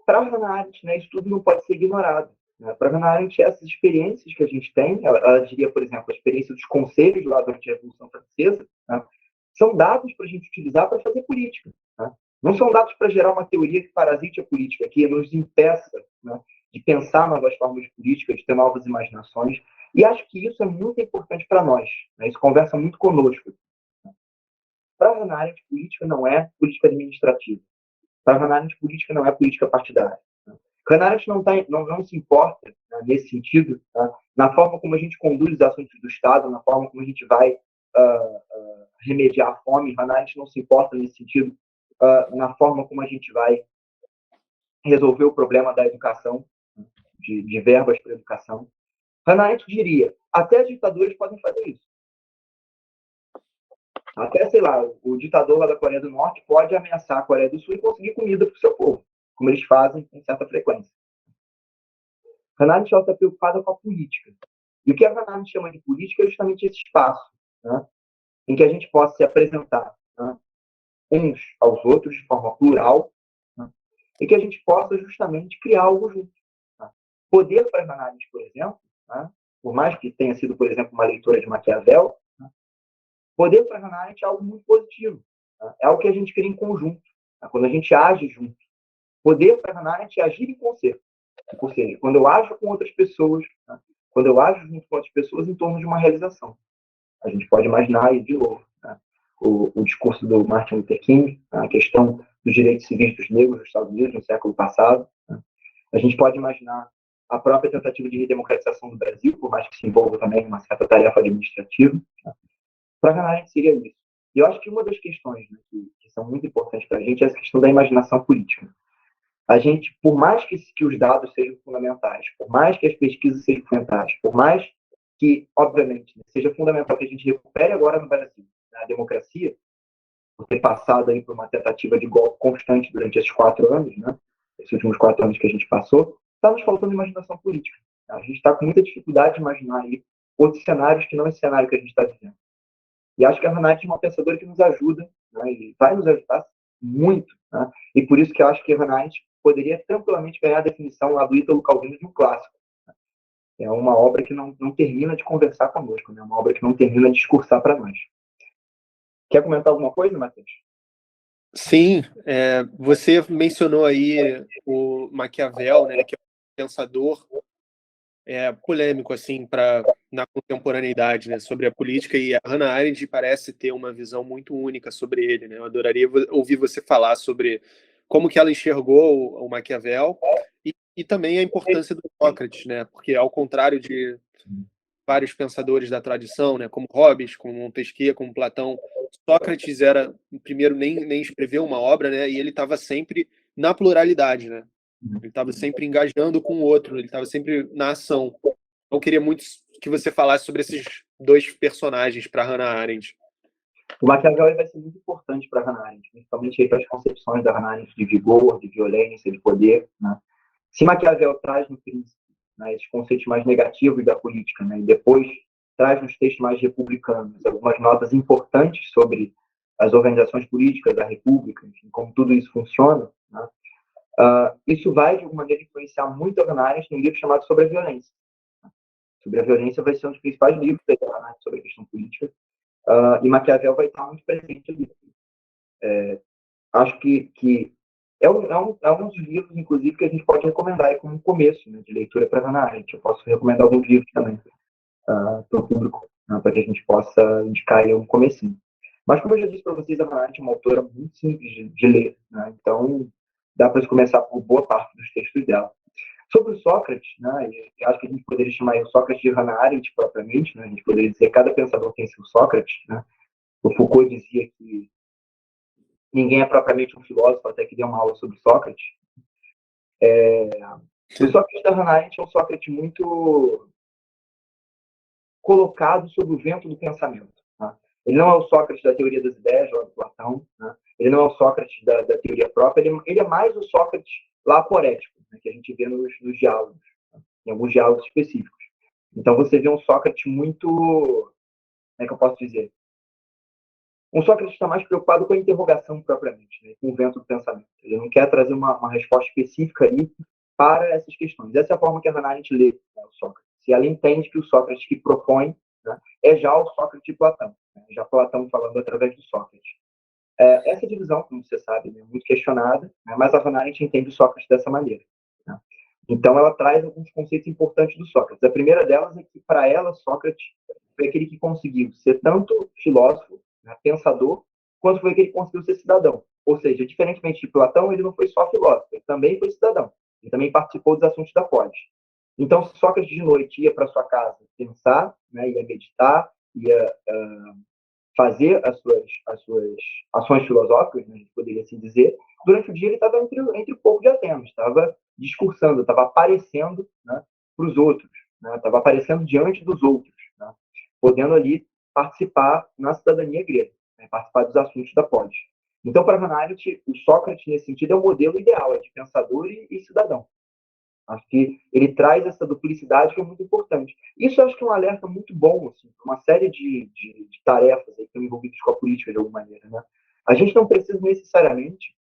para a Hannah Arendt, né, isso tudo não pode ser ignorado. Né? Para a Hannah Arendt, essas experiências que a gente tem, ela diria, por exemplo, a experiência dos conselhos lá durante a Revolução Francesa, né, são dados para a gente utilizar para fazer política. Né? Não são dados para gerar uma teoria que parasite a política, que nos impeça, né, de pensar novas formas de política, de ter novas imaginações. E acho que isso é muito importante para nós. Né? Isso conversa muito conosco. Para a Hannah Arendt, política não é política administrativa. Para Hannah Arendt, política não é política partidária. Hannah Arendt não se importa, né, nesse sentido, tá, na forma como a gente conduz os assuntos do Estado, na forma como a gente vai remediar a fome. Hannah Arendt não se importa nesse sentido, na forma como a gente vai resolver o problema da educação, de verbas para a educação. Hannah Arendt diria, até ditadores podem fazer isso. Até, sei lá, o ditador lá da Coreia do Norte pode ameaçar a Coreia do Sul e conseguir comida para o seu povo, como eles fazem com certa frequência. Hannah Arendt está preocupada com a política. E o que a Hannah Arendt chama de política é justamente esse espaço, né, em que a gente possa se apresentar, né, uns aos outros de forma plural, né, e que a gente possa justamente criar algo junto. Né. Poder para Hannah Arendt, por exemplo, né, por mais que tenha sido, por exemplo, uma leitora de Maquiavel, né, poder para Hannah Arendt é algo muito positivo. Né, é algo que a gente cria em conjunto, né, quando a gente age junto. Poder para Hannah Arendt é agir em concerto. Ou seja, quando eu ajo com outras pessoas, né, quando eu ajo junto com outras pessoas em torno de uma realização. A gente pode imaginar aí, de novo, né, o discurso do Martin Luther King, né, a questão dos direitos civis dos negros nos Estados Unidos no século passado. Né. A gente pode imaginar a própria tentativa de redemocratização do Brasil, por mais que se envolva também uma certa tarefa administrativa. Né. Para Hannah Arendt seria isso. E eu acho que uma das questões, né, que são muito importantes para a gente é essa questão da imaginação política. A gente, por mais que os dados sejam fundamentais, por mais que as pesquisas sejam fundamentais, por mais que, obviamente, seja fundamental que a gente recupere agora no Brasil, né, a democracia, por ter passado aí por uma tentativa de golpe constante durante esses 4 anos, né, esses últimos 4 anos que a gente passou, está nos faltando imaginação política. A gente está com muita dificuldade de imaginar aí outros cenários que não esse cenário que a gente está vivendo. E acho que a Hannah Arendt é uma pensadora que nos ajuda, né, e vai nos ajudar muito. Né, e por isso que eu acho que a Hannah Arendt poderia tranquilamente ganhar a definição lá do Ítalo Calvino de um clássico. É uma obra que não termina de conversar conosco, né? Uma obra que não termina de discursar para nós. Quer comentar alguma coisa, Matheus? Sim, você mencionou aí o Maquiavel, né, que é um pensador polêmico assim na contemporaneidade, né, sobre a política, e a Hannah Arendt parece ter uma visão muito única sobre ele, né? Eu adoraria ouvir você falar sobre como que ela enxergou o Maquiavel e também a importância do Sócrates, né? Porque ao contrário de vários pensadores da tradição, né, como Hobbes, como Montesquieu, como Platão, Sócrates era primeiro nem escreveu uma obra, né? E ele estava sempre na pluralidade, né? Ele estava sempre engajando com o outro, ele estava sempre na ação. Eu queria muito que você falasse sobre esses dois personagens para Hannah Arendt. O Maquiavel vai ser muito importante para a Hannah Arendt, principalmente para as concepções da Hannah Arendt de vigor, de violência, de poder. Né? Se Maquiavel traz no Príncipe, né, esses conceitos mais negativos da política, né, e depois traz nos textos mais republicanos algumas notas importantes sobre as organizações políticas da República, enfim, como tudo isso funciona, né? Isso vai, de alguma maneira, influenciar muito a Hannah Arendt num livro chamado Sobre a Violência. Sobre a Violência vai ser um dos principais livros da Hannah Arendt sobre a questão política, e Maquiavel vai estar muito presente ali. Acho que é um dos livros, inclusive, que a gente pode recomendar aí como um começo, né, de leitura para Hannah Arendt. Eu posso recomendar alguns livros também para o público, para que a gente possa indicar aí um comecinho. Mas, como eu já disse para vocês, a Hannah Arendt é uma autora muito simples de ler, né? Então dá para começar por boa parte dos textos dela. Sobre o Sócrates, né, acho que a gente poderia chamar o Sócrates de Hannah Arendt propriamente, né? A gente poderia dizer que cada pensador tem seu Sócrates. Né? O Foucault dizia que ninguém é propriamente um filósofo, até que deu uma aula sobre Sócrates. O Sócrates da Hannah Arendt é um Sócrates muito colocado sob o vento do pensamento. Tá? Ele não é o Sócrates da teoria das ideias, lá do Platão. Né? Ele não é o Sócrates da teoria própria. Ele é mais o Sócrates lá poético, né, que a gente vê nos diálogos, tá? Em alguns diálogos específicos. Então você vê um Sócrates muito, como é que eu posso dizer? Um Sócrates está mais preocupado com a interrogação propriamente, né, com o vento do pensamento. Ele não quer trazer uma resposta específica ali para essas questões. Essa é a forma que a Hannah Arendt lê, né, o Sócrates. E ela entende que o Sócrates que propõe, né, é já o Sócrates de Platão, né, já Platão falando através do Sócrates. Essa divisão, como você sabe, é muito questionada, né, mas a Hannah Arendt entende o Sócrates dessa maneira. Né? Então, ela traz alguns conceitos importantes do Sócrates. A primeira delas é que, para ela, Sócrates foi aquele que conseguiu ser tanto filósofo, né, pensador, quanto foi aquele que conseguiu ser cidadão. Ou seja, diferentemente de Platão, ele não foi só filósofo, ele também foi cidadão. Ele também participou dos assuntos da polis. Então, se Sócrates de noite ia para sua casa pensar, né, ia meditar, ia fazer as suas ações filosóficas, né, a gente poderia assim dizer, durante o dia ele estava entre o povo de Atenas, estava discursando, estava aparecendo, né, para os outros, né? Estava aparecendo diante dos outros, né? Podendo ali participar na cidadania grega, né? Participar dos assuntos da polis. Então, para Hannah Arendt, o Sócrates, nesse sentido, é o modelo ideal, é de pensador e cidadão. Acho que ele traz essa duplicidade que é muito importante. Isso eu acho que é um alerta muito bom, assim, para uma série de tarefas aí que estão envolvidas com a política, de alguma maneira. Né? A gente não precisa necessariamente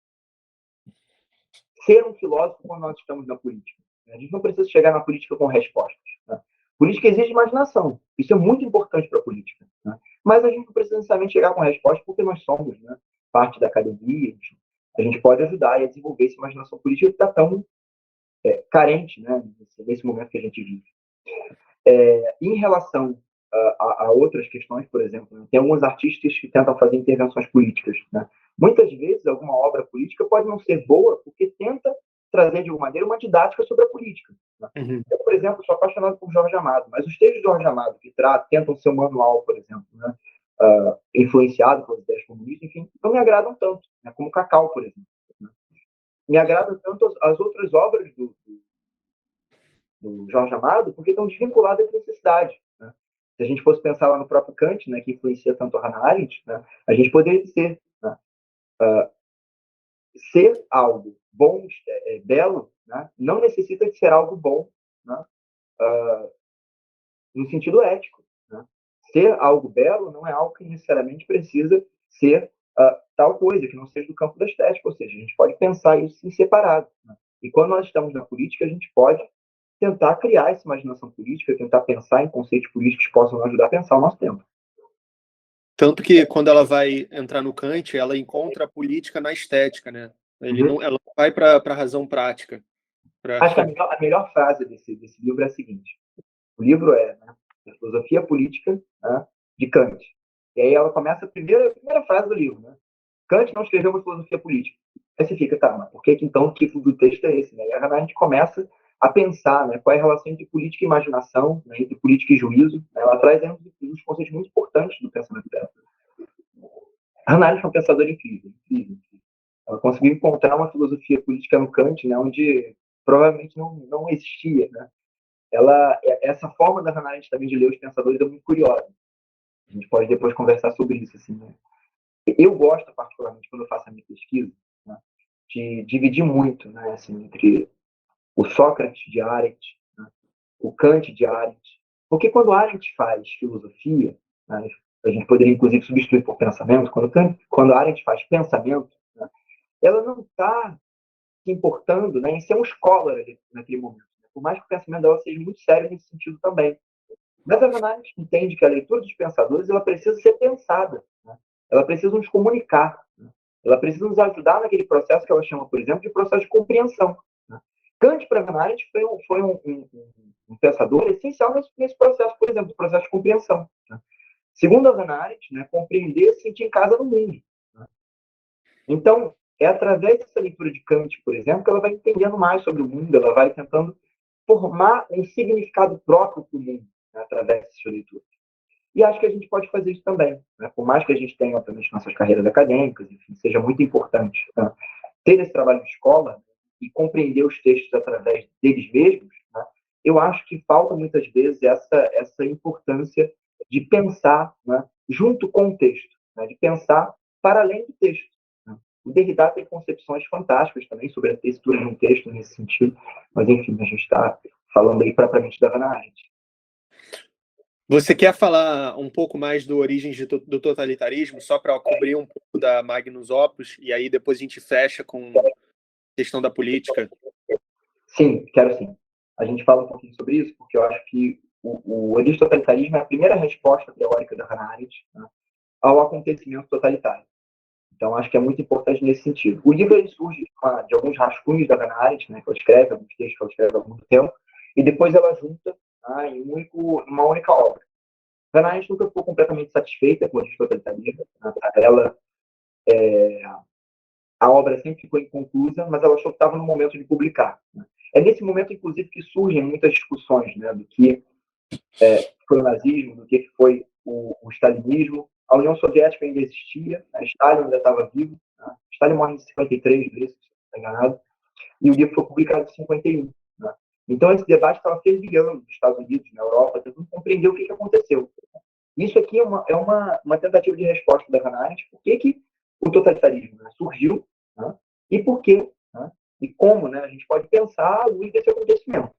ser um filósofo quando nós estamos na política. Né? A gente não precisa chegar na política com respostas. Né? Política exige imaginação. Isso é muito importante para a política. Né? Mas a gente não precisa necessariamente chegar com respostas porque nós somos, né, parte da academia. A gente pode ajudar a desenvolver essa imaginação política que está tão carente, né, nesse momento que a gente vive. Em relação a outras questões, por exemplo, né, tem alguns artistas que tentam fazer intervenções políticas. Né? Muitas vezes, alguma obra política pode não ser boa porque tenta trazer, de alguma maneira, uma didática sobre a política. Né? Uhum. Eu, por exemplo, sou apaixonado por Jorge Amado, mas os textos de Jorge Amado que tentam ser um manual, por exemplo, né, influenciado pelas ideias comunistas, enfim, não me agradam tanto, né, como Cacau, por exemplo. Né? Me agradam tanto as outras obras do Jorge Amado, porque estão desvinculadas da necessidade. Né? Se a gente fosse pensar lá no próprio Kant, né, que influencia tanto a Hannah Arendt, né, a gente poderia dizer, né, ser algo bom, belo, né, não necessita de ser algo bom, né, no sentido ético. Né? Ser algo belo não é algo que necessariamente precisa ser tal coisa, que não seja do campo da estética, ou seja, a gente pode pensar isso em separado. Né? E quando nós estamos na política, a gente pode tentar criar essa imaginação política, tentar pensar em conceitos políticos que possam nos ajudar a pensar o nosso tempo. Tanto que quando ela vai entrar no Kant, ela encontra a política na estética, né? Ela vai para a razão prática. Acho que a melhor frase desse livro é a seguinte: o livro é, né, a filosofia política, né, de Kant. E aí ela começa a primeira frase do livro, né? Kant não escreveu uma filosofia política. Aí você fica, tá, mas por que então o título do texto é esse? Né? E a gente começa a pensar, né, qual é a relação entre política e imaginação, né, entre política e juízo. Né? Ela traz uns conceitos muito importantes do pensamento dela. Hannah Arendt é um pensador incrível, incrível. Ela conseguiu encontrar uma filosofia política no Kant, né, onde provavelmente não existia. Né? Essa forma da Hannah Arendt também de ler os pensadores é muito curiosa. A gente pode depois conversar sobre isso. Assim, né? Eu gosto, particularmente, quando eu faço a minha pesquisa, né, de dividir muito, né, assim, entre o Sócrates de Arendt, né, o Kant de Arendt. Porque quando Arendt faz filosofia, né, a gente poderia, inclusive, substituir por pensamento, quando Arendt faz pensamento, né, ela não está se importando, né, em ser um scholar ali, naquele momento. Né, por mais que o pensamento dela seja muito sério nesse sentido também. Mas a Hannah Arendt entende que a leitura dos pensadores ela precisa ser pensada. Né? Ela precisa nos comunicar. Né? Ela precisa nos ajudar naquele processo que ela chama, por exemplo, de processo de compreensão. Né? Kant, para Hannah Arendt, foi um pensador essencial nesse processo, por exemplo, do processo de compreensão. Né? Segundo a Hannah Arendt, né, compreender se sentir em casa no mundo. Né? Então, é através dessa leitura de Kant, por exemplo, que ela vai entendendo mais sobre o mundo, ela vai tentando formar um significado próprio para o mundo, né, através dessa leitura. E acho que a gente pode fazer isso também. Né? Por mais que a gente tenha, obviamente, nossas carreiras acadêmicas, enfim, seja muito importante, né, ter esse trabalho de escola e compreender os textos através deles mesmos, né, eu acho que falta muitas vezes essa importância de pensar, né, junto com o texto, né, de pensar para além do texto. Né? O Derrida tem concepções fantásticas também sobre a textura de um texto nesse sentido, mas enfim, a gente está falando aí propriamente da Hannah Arendt. Você quer falar um pouco mais do Origens do Totalitarismo, só para cobrir um pouco da Magnus Opus, e aí depois a gente fecha com a questão da política? Sim, quero sim. A gente fala um pouquinho sobre isso, porque eu acho que o Origens do Totalitarismo é a primeira resposta teórica da Hannah Arendt, né, ao acontecimento totalitário. Então, acho que é muito importante nesse sentido. O livro ele surge de alguns rascunhos da Hannah Arendt, né, que ela escreve, alguns textos que ela escreve há muito tempo, e depois ela junta, né, em uma única obra. Hannah Arendt nunca ficou completamente satisfeita com o totalitarismo. Né? A obra sempre ficou inconclusa, mas ela achou que estava no momento de publicar. Né? É nesse momento, inclusive, que surgem muitas discussões, né, do que foi o nazismo, do que foi o stalinismo. A União Soviética ainda existia, a Stalin ainda estava vivo. Né? Stalin morre em 53, se não estou enganado, e o livro foi publicado em 51. Né? Então, esse debate estava fervilhando nos Estados Unidos, na Europa, tentando compreender o que aconteceu. Isso aqui é uma tentativa de resposta da Hannah Arendt, por que o totalitarismo, né, surgiu, né, e por quê, né, e como, né, a gente pode pensar à luz desse acontecimento.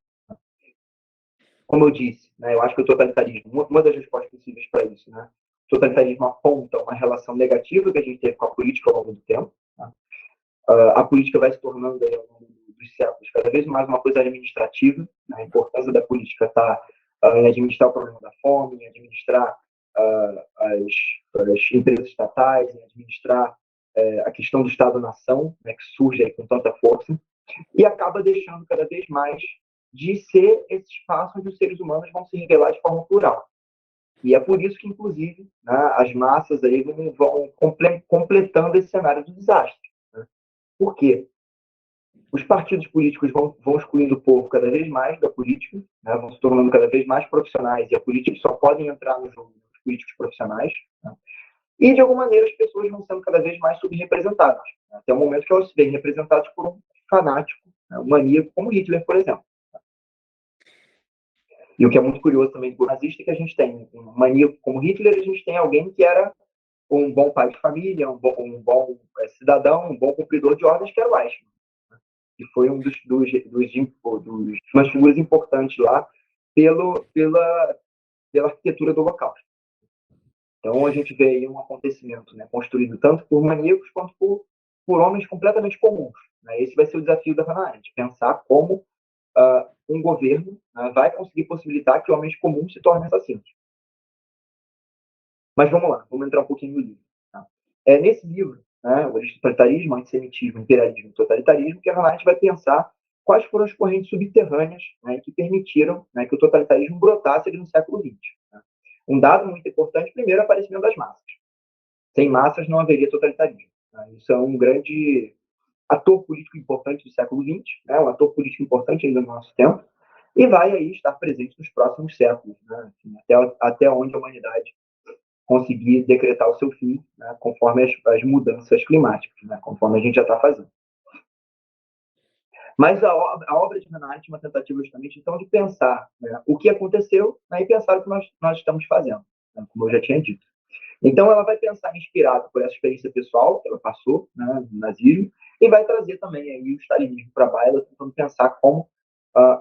Como eu disse, né, eu acho que o totalitarismo, uma das respostas possíveis para isso, né, o totalitarismo aponta uma relação negativa que a gente teve com a política ao longo do tempo. Né? A política vai se tornando, aí, ao longo dos séculos, cada vez mais uma coisa administrativa. Né? A importância da política está em administrar o problema da fome, em administrar as empresas estatais, em administrar a questão do Estado-nação, né, que surge aí com tanta força, e acaba deixando cada vez mais de ser esse espaço onde os seres humanos vão se revelar de forma plural. E é por isso que, inclusive, né, as massas aí vão completando esse cenário do desastre. Né? Por quê? Os partidos políticos vão excluindo o povo cada vez mais da política, né, vão se tornando cada vez mais profissionais, e a política só podem entrar no jogo dos políticos profissionais. Né? E, de alguma maneira, as pessoas vão sendo cada vez mais subrepresentadas, né, até o momento que elas se veem representadas por um fanático, né, um maníaco como Hitler, por exemplo. E o que é muito curioso também do nazista é que a gente tem um maníaco como Hitler, a gente tem alguém que era um bom pai de família, um bom cidadão, um bom cumpridor de ordens, que era o Eichmann, né? Que foi um umas figuras importantes lá pela arquitetura do Holocausto. Então a gente vê aí um acontecimento, né, construído tanto por maníacos quanto por homens completamente comuns. Né? Esse vai ser o desafio da Hannah Arendt, pensar como um governo vai conseguir possibilitar que homens comuns se tornem assassinos. Mas vamos lá, vamos entrar um pouquinho no livro. Tá? Nesse livro, né, o Totalitarismo, Antissemitismo, Imperialismo e Totalitarismo, que a Hannah Arendt vai pensar quais foram as correntes subterrâneas, né, que permitiram, né, que o totalitarismo brotasse ali no século XX. Né? Um dado muito importante, primeiro, é o aparecimento das massas. Sem massas não haveria totalitarismo. Né? Isso é um grande ator político importante do século XX, né, um ator político importante ainda no nosso tempo, e vai aí estar presente nos próximos séculos, né, assim, até onde a humanidade conseguir decretar o seu fim, né, conforme as mudanças climáticas, né, conforme a gente já está fazendo. Mas a obra de Hannah Arendt é uma tentativa justamente, então, de pensar, né, o que aconteceu, né, e pensar o que nós estamos fazendo, né, como eu já tinha dito. Então, ela vai pensar inspirada por essa experiência pessoal que ela passou, né, no nazismo, e vai trazer também aí o stalinismo para a baila, tentando pensar como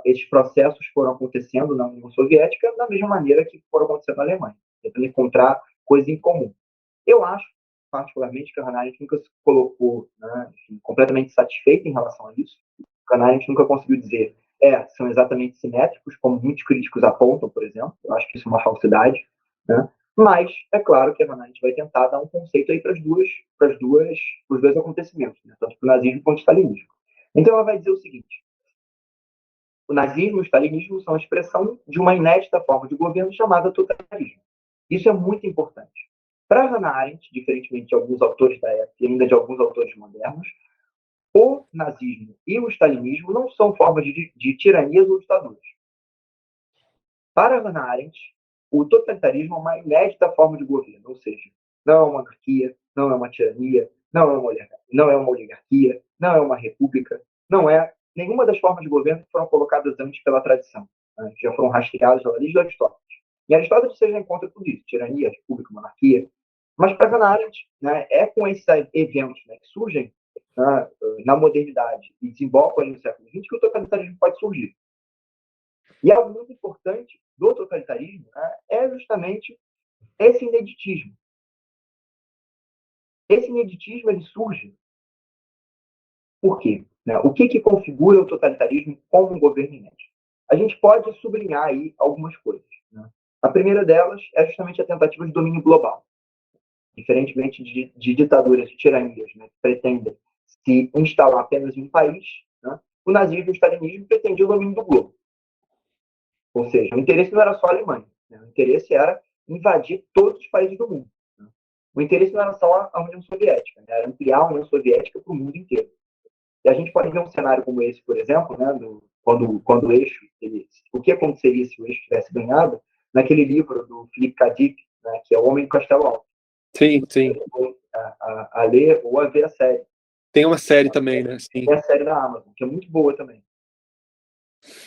esses processos foram acontecendo na União Soviética da mesma maneira que foram acontecendo na Alemanha, tentando encontrar coisas em comum. Eu acho, particularmente, que a Hannah Arendt nunca se colocou, né, enfim, completamente satisfeita em relação a isso. A Hannah Arendt nunca conseguiu dizer são exatamente simétricos, como muitos críticos apontam, por exemplo. Eu acho que isso é uma falsidade, né? Mas é claro que a Hannah Arendt vai tentar dar um conceito aí para os dois acontecimentos, né? Tanto para o nazismo quanto o stalinismo. Então ela vai dizer o seguinte: o nazismo e o stalinismo são a expressão de uma inédita forma de governo chamada totalitarismo. Isso é muito importante. Para Hannah Arendt, diferentemente de alguns autores da época e ainda de alguns autores modernos, o nazismo e o stalinismo não são formas de tiranias ou ditaduras. Para Hannah Arendt, o totalitarismo é uma inédita forma de governo, ou seja, não é uma monarquia, não é uma tirania, não é uma oligarquia, não é uma república, não é nenhuma das formas de governo que foram colocadas antes pela tradição, né, que já foram rastreadas desde Aristóteles. E Aristóteles você já encontra tudo isso, tirania, república, monarquia. Mas para Hannah Arendt, né, é com esses eventos, né, que surgem na modernidade e desembocam ali no século XX que o totalitarismo pode surgir. E algo muito importante do totalitarismo, né, é justamente esse ineditismo. Esse ineditismo ele surge por quê? Né? O que configura o totalitarismo como um governo inédito? A gente pode sublinhar aí algumas coisas. Né? A primeira delas é justamente a tentativa de domínio global. Diferentemente de ditaduras e tiranias, né, que pretendem se instalar apenas em um país, né, o nazismo e o stalinismo pretendiam o domínio do globo. Ou seja, o interesse não era só a Alemanha, né? O interesse era invadir todos os países do mundo. Né? O interesse não era só a União Soviética, né? Era ampliar a União Soviética para o mundo inteiro. E a gente pode ver um cenário como esse, por exemplo, né, quando o eixo, o que aconteceria se o eixo tivesse ganhado, naquele livro do Philip K. Dick, né, que é O Homem do Castelo Alto. Sim, sim. A ler ou a ver a série. Tem uma série também, né? Sim. Tem a série da Amazon, que é muito boa também.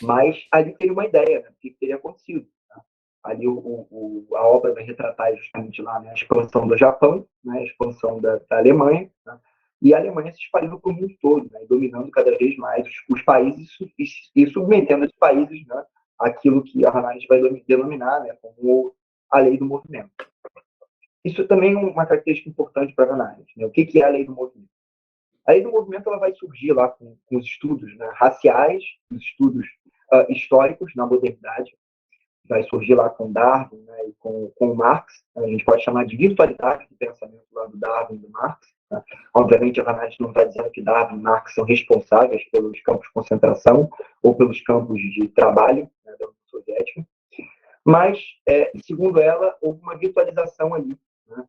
Mas ali teria uma ideia, né, do que teria acontecido. Tá? Ali a obra vai retratar justamente lá, né, a expansão do Japão, né, a expansão da Alemanha, tá? E a Alemanha se espalhando para o mundo todo, né, dominando cada vez mais os países e submetendo os países, né, aquilo que a Hannah Arendt vai denominar, né, como a lei do movimento. Isso também é uma característica importante para a Hannah Arendt, né? O que é a lei do movimento? A lei do movimento ela vai surgir lá com os estudos, né, raciais, os estudos históricos na modernidade, vai surgir lá com Darwin, né, e com Marx. A gente pode chamar de virtualidade do pensamento lá do Darwin e do Marx. Né? Obviamente, a Hannah Arendt não está dizendo que Darwin e Marx são responsáveis pelos campos de concentração ou pelos campos de trabalho, né, da União Soviética, mas, segundo ela, houve uma virtualização ali, né,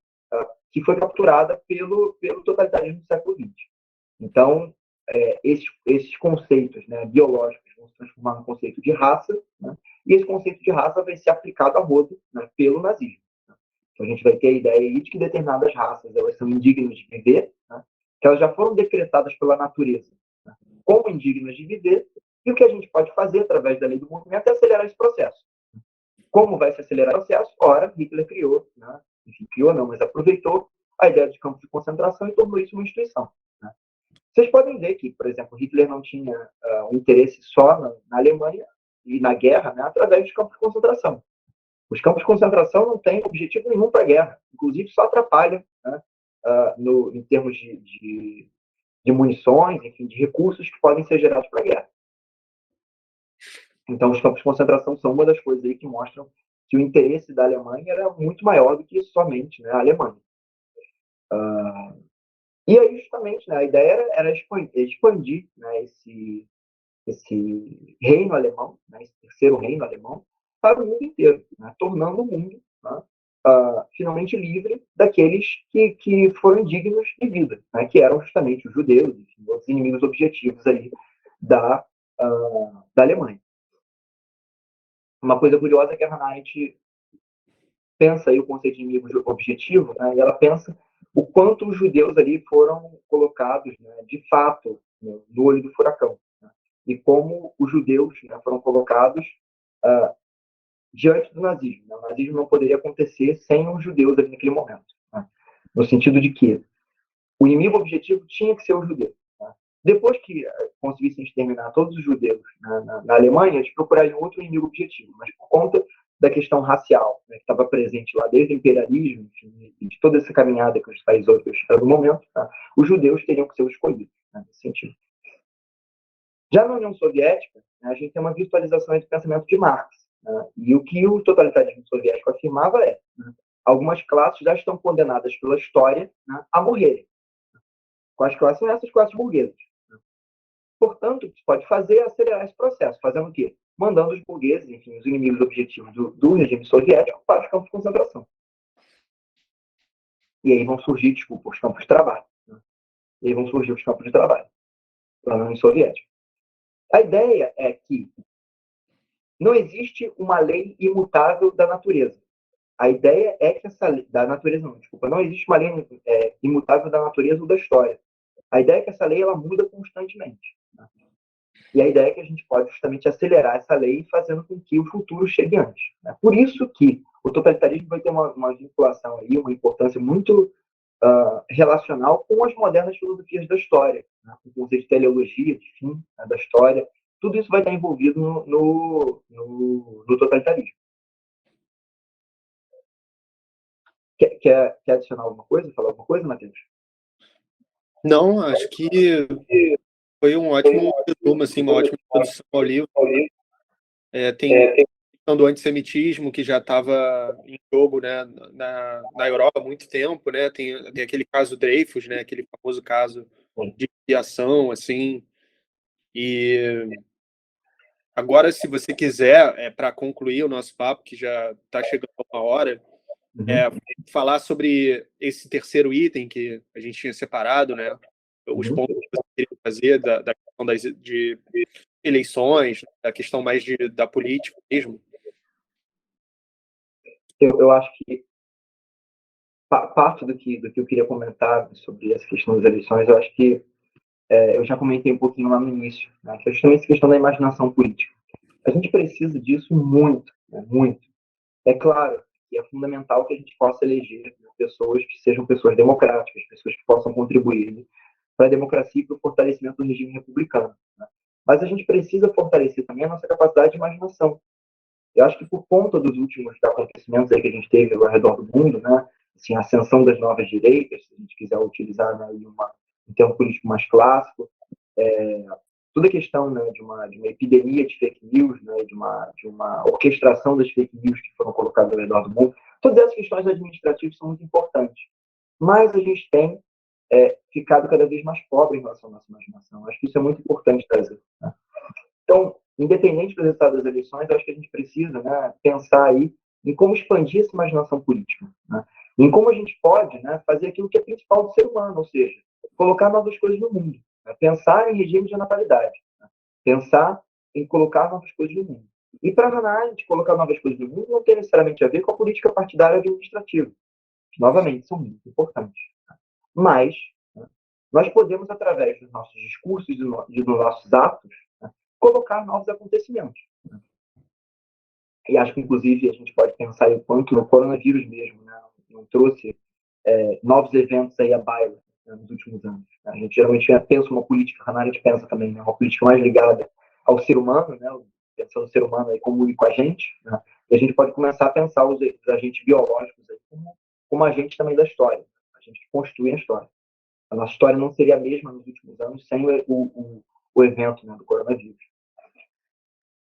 que foi capturada pelo totalitarismo do século XX. Então, esses conceitos, né, biológicos vão se transformar no conceito de raça, né, e esse conceito de raça vai ser aplicado a rodo, né, pelo nazismo. Né. Então, a gente vai ter a ideia aí de que determinadas raças elas são indignas de viver, né, que elas já foram decretadas pela natureza, né, como indignas de viver, e o que a gente pode fazer através da lei do movimento é acelerar esse processo. Como vai se acelerar o processo? Ora, Hitler criou, né, enfim, criou não, mas aproveitou a ideia de campos de concentração e tornou isso uma instituição. Né. Vocês podem ver que, por exemplo, Hitler não tinha um interesse só na Alemanha e na guerra, né, através dos campos de concentração. Os campos de concentração não têm objetivo nenhum para a guerra, inclusive só atrapalham, né, em termos de munições, enfim, de recursos que podem ser gerados para a guerra. Então, os campos de concentração são uma das coisas aí que mostram que o interesse da Alemanha era muito maior do que somente, né, a Alemanha. E aí, justamente, né, a ideia era expandir, né, esse reino alemão, né, esse terceiro reino alemão, para o mundo inteiro, né, tornando o mundo, né, finalmente livre daqueles que foram indignos de vida, né, que eram justamente os judeus, enfim, os inimigos objetivos aí da Alemanha. Uma coisa curiosa é que a Hannah Arendt pensa aí o conceito de inimigo objetivo, né, e ela pensa o quanto os judeus ali foram colocados, né, de fato, no olho do furacão, né, e como os judeus, né, foram colocados diante do nazismo. Né? O nazismo não poderia acontecer sem os judeus ali naquele momento, né, no sentido de que o inimigo objetivo tinha que ser o judeu. Né? Depois que conseguissem exterminar todos os judeus na Alemanha, eles procurariam outro inimigo objetivo, mas por conta da questão racial, né, que estava presente lá desde o imperialismo, enfim, e de toda essa caminhada que os países europeus tiveram no momento, tá, os judeus teriam que ser os escolhidos, né, nesse sentido. Já na União Soviética, né, a gente tem uma virtualização do pensamento de Marx, né, e o que o totalitarismo soviético afirmava é, né, algumas classes já estão condenadas pela história, né, a morrerem. Quais classes são essas classes burguesas? Portanto, o que se pode fazer é acelerar esse processo. Fazendo o quê? Mandando os burgueses, enfim, os inimigos objetivos do regime soviético para os campos de concentração. E aí vão surgir, os campos de trabalho. Né? E aí vão surgir os campos de trabalho da União Soviética. A ideia é que não existe uma lei imutável da natureza. A ideia é que essa lei, da natureza não, desculpa, não existe uma lei imutável da natureza ou da história. A ideia é que essa lei ela muda constantemente. Né? E a ideia é que a gente pode justamente acelerar essa lei fazendo com que o futuro chegue antes. Né? Por isso que o totalitarismo vai ter uma vinculação aí, uma importância muito relacional com as modernas filosofias da história, né? Com o conceito de teleologia, de fim, né, da história. Tudo isso vai estar envolvido no totalitarismo. Quer adicionar alguma coisa? Falar alguma coisa, Matheus? Não, acho que foi um ótimo resumo, assim, uma ótima introdução ao livro. Tem a questão do antissemitismo, que já estava em jogo, né, na Europa há muito tempo, né? Tem aquele caso Dreyfus, né, aquele famoso caso de expiação, assim. E agora, se você quiser, para concluir o nosso papo, que já está chegando a uma hora, falar sobre esse terceiro item que a gente tinha separado, né? Os pontos que você queria fazer da questão de eleições, da questão mais da política mesmo. Eu acho que parte do que eu queria comentar sobre essa questão das eleições, eu acho que eu já comentei um pouquinho lá no início, né, que é justamente essa questão da imaginação política. A gente precisa disso muito, né, muito. É claro que é fundamental que a gente possa eleger, né, pessoas que sejam pessoas democráticas, pessoas que possam contribuir para a democracia e para o fortalecimento do regime republicano. Né? Mas a gente precisa fortalecer também a nossa capacidade de imaginação. Eu acho que por conta dos últimos acontecimentos aí que a gente teve ao redor do mundo, né, assim, a ascensão das novas direitas, se a gente quiser utilizar, né, um termo político mais clássico, toda a questão, né, de uma epidemia de fake news, né, de uma orquestração das fake news que foram colocadas ao redor do mundo, todas essas questões administrativas são muito importantes. Mas a gente tem ficado cada vez mais pobre em relação à nossa imaginação. Acho que isso é muito importante trazer. Né? Então, independente do resultado das eleições, acho que a gente precisa, né, pensar aí em como expandir essa imaginação política. Né? Em como a gente pode, né, fazer aquilo que é principal do ser humano, ou seja, colocar novas coisas no mundo. Né? Pensar em regime de natalidade. Né? Pensar em colocar novas coisas no mundo. E para Hannah Arendt, colocar novas coisas no mundo não tem necessariamente a ver com a política partidária administrativa, que, novamente, são muito importantes. Mas né, nós podemos, através dos nossos discursos e dos nossos atos, né, colocar novos acontecimentos. Né? E acho que, inclusive, a gente pode pensar o quanto o coronavírus mesmo, né, não trouxe novos eventos aí à baila, né, nos últimos anos. A gente geralmente pensa uma política, a gente pensa também, né, uma política mais ligada ao ser humano, né, pensando o ser humano aí como ir com a gente, né, e a gente pode começar a pensar os agentes biológicos aí como agentes também da história, a gente que constitui a história. A nossa história não seria a mesma nos últimos anos sem o evento, né, do coronavírus.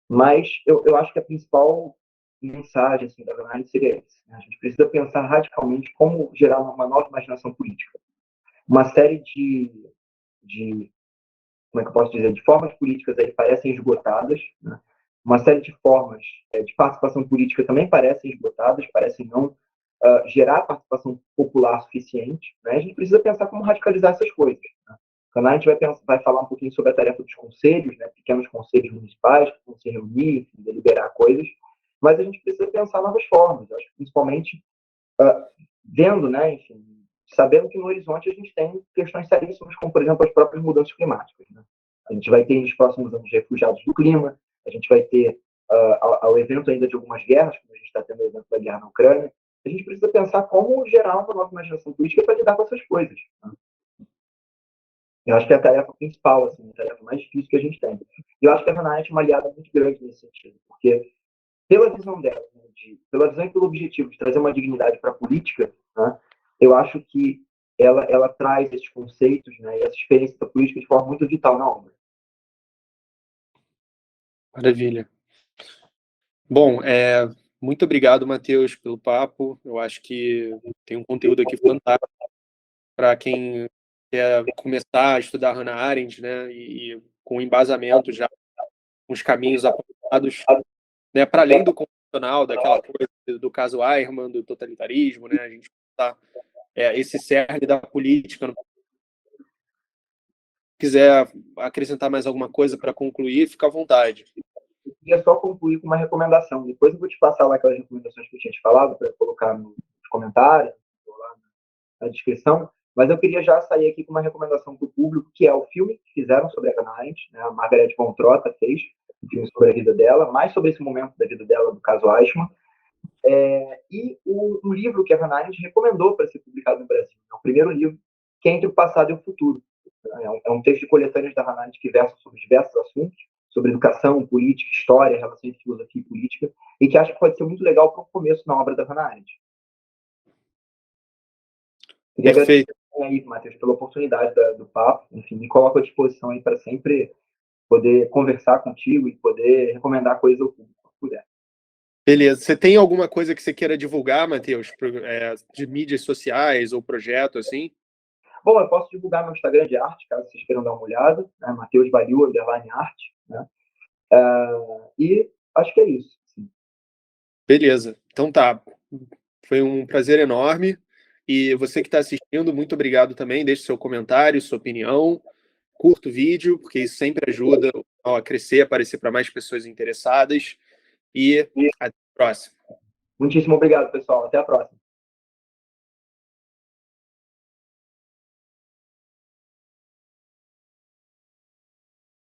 Mas eu acho que a principal mensagem assim, da análise seria essa. Né? A gente precisa pensar radicalmente como gerar uma nova imaginação política. Uma série de como é que eu posso dizer, de formas políticas aí parecem esgotadas, né? Uma série de formas de participação política também parecem esgotadas, parecem não gerar participação popular suficiente. Né? A gente precisa pensar como radicalizar essas coisas. Né? Então, a gente vai falar um pouquinho sobre a tarefa dos conselhos, né? Pequenos conselhos municipais que vão se reunir, deliberar coisas, mas a gente precisa pensar novas formas. Eu acho que principalmente vendo, né, enfim, sabendo que no horizonte a gente tem questões seríssimas, como, por exemplo, as próprias mudanças climáticas. Né? A gente vai ter nos próximos anos refugiados do clima, a gente vai ter ao evento ainda de algumas guerras, como a gente está tendo o evento da guerra na Ucrânia. A gente precisa pensar como gerar uma nova imaginação política para lidar com essas coisas. Né? Eu acho que é a tarefa principal, assim, a tarefa mais difícil que a gente tem. E eu acho que a Hannah Arendt é uma aliada muito grande nesse sentido, porque pela visão dela, né, pela visão e pelo objetivo de trazer uma dignidade para a política, né, eu acho que ela traz esses conceitos, né, e essa experiência da política de forma muito vital na obra. Maravilha. Bom, muito obrigado, Matheus, pelo papo. Eu acho que tem um conteúdo aqui fantástico para quem quer começar a estudar Hannah Arendt, né, e com embasamento já, com os caminhos apontados, né, para além do convencional, daquela coisa do caso Eichmann, do totalitarismo, né, a gente está esse cerne da política. Se quiser acrescentar mais alguma coisa para concluir, fica à vontade. Eu queria só concluir com uma recomendação. Depois eu vou te passar lá aquelas recomendações que eu tinha te falado para colocar nos comentários, lá na descrição. Mas eu queria já sair aqui com uma recomendação para o público, que é o filme que fizeram sobre a Hannah Arendt, né? A Margaret von Trotta fez um filme sobre a vida dela, mais sobre esse momento da vida dela, do caso Eichmann, e um livro que a Hannah Arendt recomendou para ser publicado no Brasil. É o primeiro livro, que é Entre o Passado e o Futuro. É um texto de coletâneas da Hannah Arendt que versa sobre diversos assuntos, sobre educação, política, história, relação entre filosofia e política, e que acho que pode ser muito legal para o começo na obra da Hannah Arendt. Queria agradecer aí, Matheus, pela oportunidade do papo. Enfim, me coloco à disposição aí para sempre poder conversar contigo e poder recomendar coisas ao público, se puder. Beleza. Você tem alguma coisa que você queira divulgar, Matheus, de mídias sociais ou projeto assim? Bom, eu posso divulgar meu Instagram de arte, caso vocês queiram dar uma olhada, né? Matheus Baliu, _arte, né? E acho que é isso. Sim. Beleza. Então tá. Foi um prazer enorme. E você que está assistindo, muito obrigado também. Deixe seu comentário, sua opinião. Curta o vídeo, porque isso sempre ajuda a crescer, a aparecer para mais pessoas interessadas. E até a próxima. Muitíssimo obrigado, pessoal. Até a próxima.